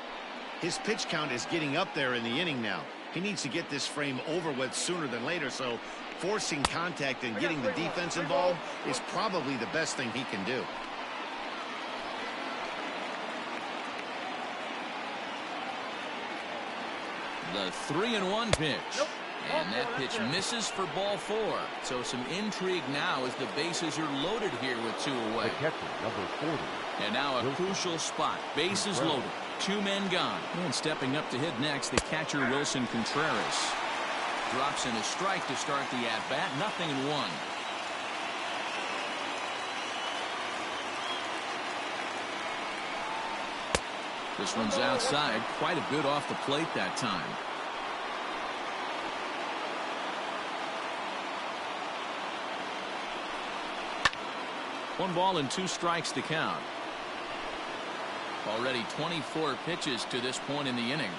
His pitch count is getting up there in the inning now. He needs to get this frame over with sooner than later, so forcing contact and getting the defense involved is probably the best thing he can do. The 3-1 pitch. And that pitch misses for ball 4. So some intrigue now as the bases are loaded here with 2 away. The catcher, number 40. And now a crucial spot. Bases loaded. 2 men gone. And stepping up to hit next, the catcher, Wilson Contreras. Drops in a strike to start the at-bat. 0-1. This one's outside. Quite a bit off the plate that time. One ball and 2 strikes to count. Already 24 pitches to this point in the inning.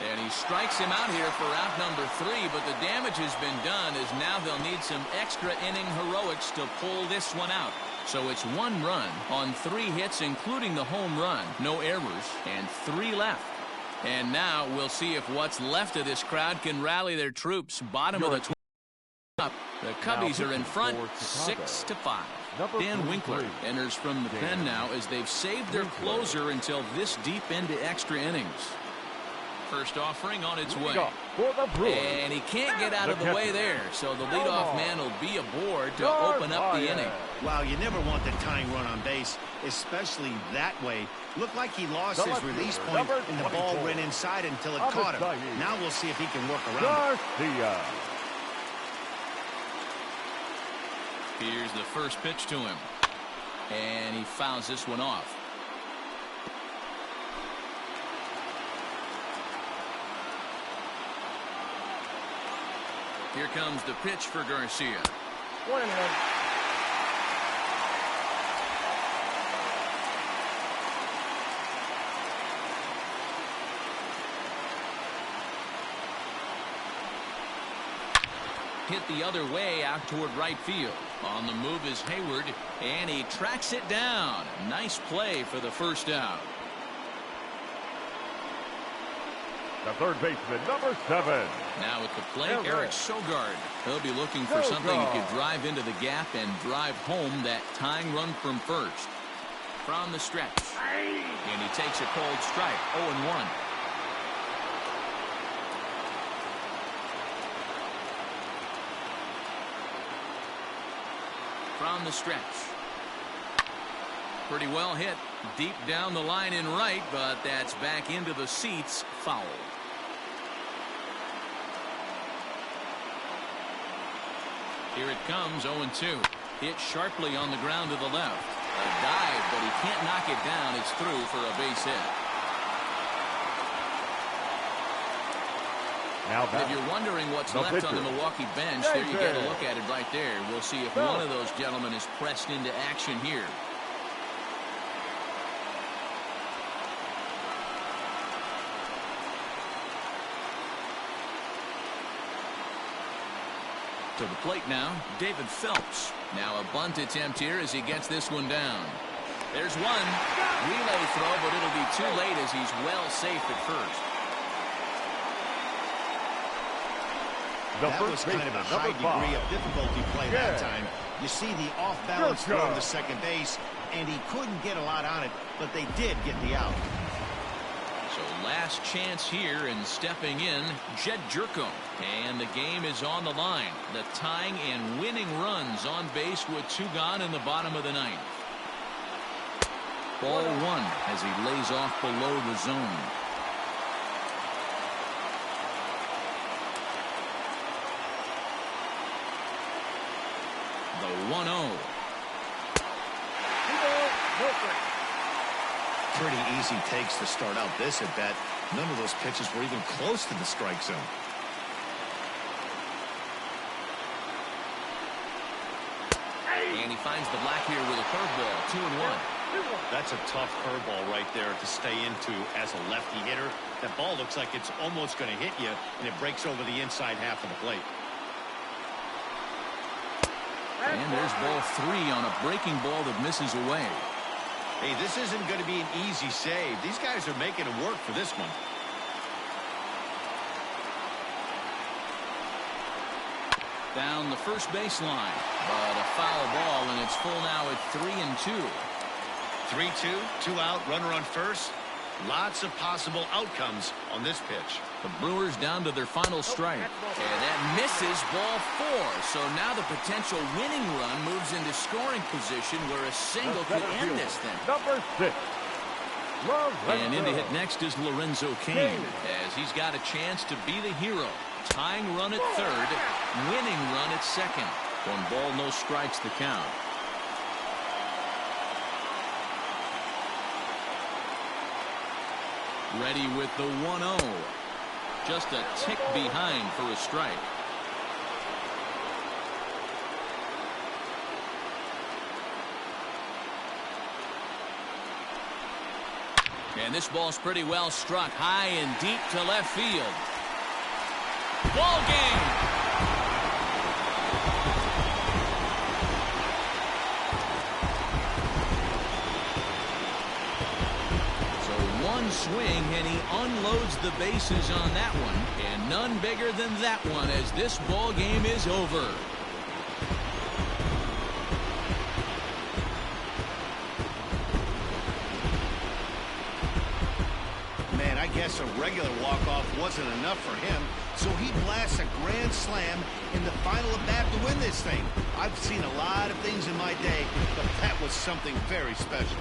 And he strikes him out here for out number 3, but the damage has been done as now they'll need some extra inning heroics to pull this one out. So it's 1 run on 3 hits, including the home run. No errors, and 3 left. And now we'll see if what's left of this crowd can rally their troops. Bottom of the 20 up. The Cubbies are in front, 6-5. Dan Winkler enters from the pen now as they've saved their closer until this deep into extra innings. First offering on its way. And he can't get out of the way there, so the leadoff man will be aboard to open up the inning. Wow, you never want the tying run on base, especially that way. Looked like he lost his release point, and the ball ran inside until it caught him. Now we'll see if he can work around it. Here's the first pitch to him. And he fouls this one off. Here comes the pitch for Garcia. 1-1. Hit the other way out toward right field. On the move is Hayward, and he tracks it down. Nice play for the first out. The third baseman, number 7. Now at the plate, Eric Sogard. He'll be looking for something he could drive into the gap and drive home that tying run from first. From the stretch. And he takes a cold strike. 0-1. From the stretch. Pretty well hit. Deep down the line in right, but that's back into the seats. Foul. Here it comes, 0-2. Hit sharply on the ground to the left. A dive, but he can't knock it down. It's through for a base hit. Now if you're wondering what's left on the Milwaukee bench, there you get a look at it right there. We'll see if one of those gentlemen is pressed into action here. To the plate now, David Phelps. Now a bunt attempt here as he gets this one down. There's one. Relay throw, but it'll be too late as he's well safe at first. That was kind of a high degree of difficulty play that time. You see the off-balance throw to second base, and he couldn't get a lot on it, but they did get the out. So last chance here, and stepping in, Jed Jerko. And the game is on the line. The tying and winning runs on base with 2 gone in the bottom of the 9th. Ball 1 as he lays off below the zone. The 1-0. Pretty easy takes to start out this at bat. None of those pitches were even close to the strike zone. And he finds the black here with a curveball. 2-1. That's a tough curveball right there to stay into as a lefty hitter. That ball looks like it's almost going to hit you, and it breaks over the inside half of the plate. And there's ball 3 on a breaking ball that misses away. Hey, this isn't going to be an easy save. These guys are making it work for this one. Down the first baseline, but a foul ball, and it's full now at 3-2. 3-2, 2 out, runner on first. Lots of possible outcomes on this pitch. The Brewers down to their final strike. And that misses ball 4. So now the potential winning run moves into scoring position where a single could end this thing. Number 6. And in to hit next is Lorenzo Cain, as he's got a chance to be the hero. Tying run at third, winning run at second. 1 ball, no strikes the count. Ready with the 1-0. Just a tick behind for a strike. And this ball's pretty well struck high and deep to left field. Ball game. So one swing and he unloads the bases on that one, and none bigger than that one as this ball game is over. I guess a regular walk-off wasn't enough for him, so he blasts a grand slam in the final at bat to win this thing. I've seen a lot of things in my day, but that was something very special.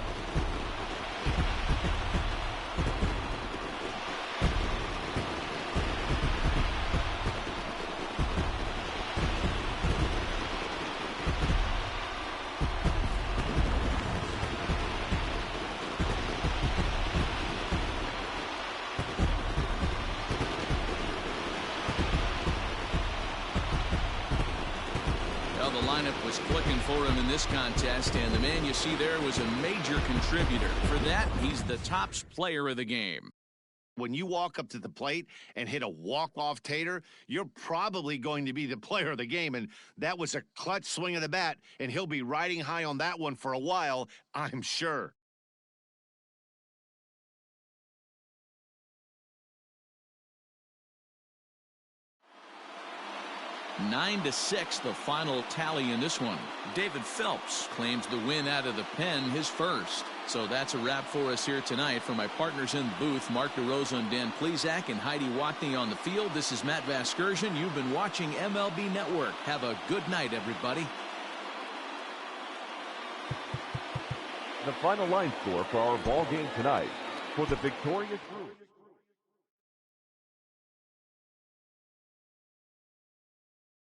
The lineup was clicking for him in this contest, and the man you see there was a major contributor. For that, he's the top player of the game. When you walk up to the plate and hit a walk-off tater, you're probably going to be the player of the game, and that was a clutch swing of the bat, and he'll be riding high on that one for a while, I'm sure. Nine to 6, the final tally in this one. David Phelps claims the win out of the pen, his first. So that's a wrap for us here tonight. For my partners in the booth, Mark DeRosa and Dan Plesac and Heidi Watney on the field, this is Matt Vasgersian. You've been watching MLB Network. Have a good night, everybody. The final line score for our ball game tonight. For the victorious Brewers.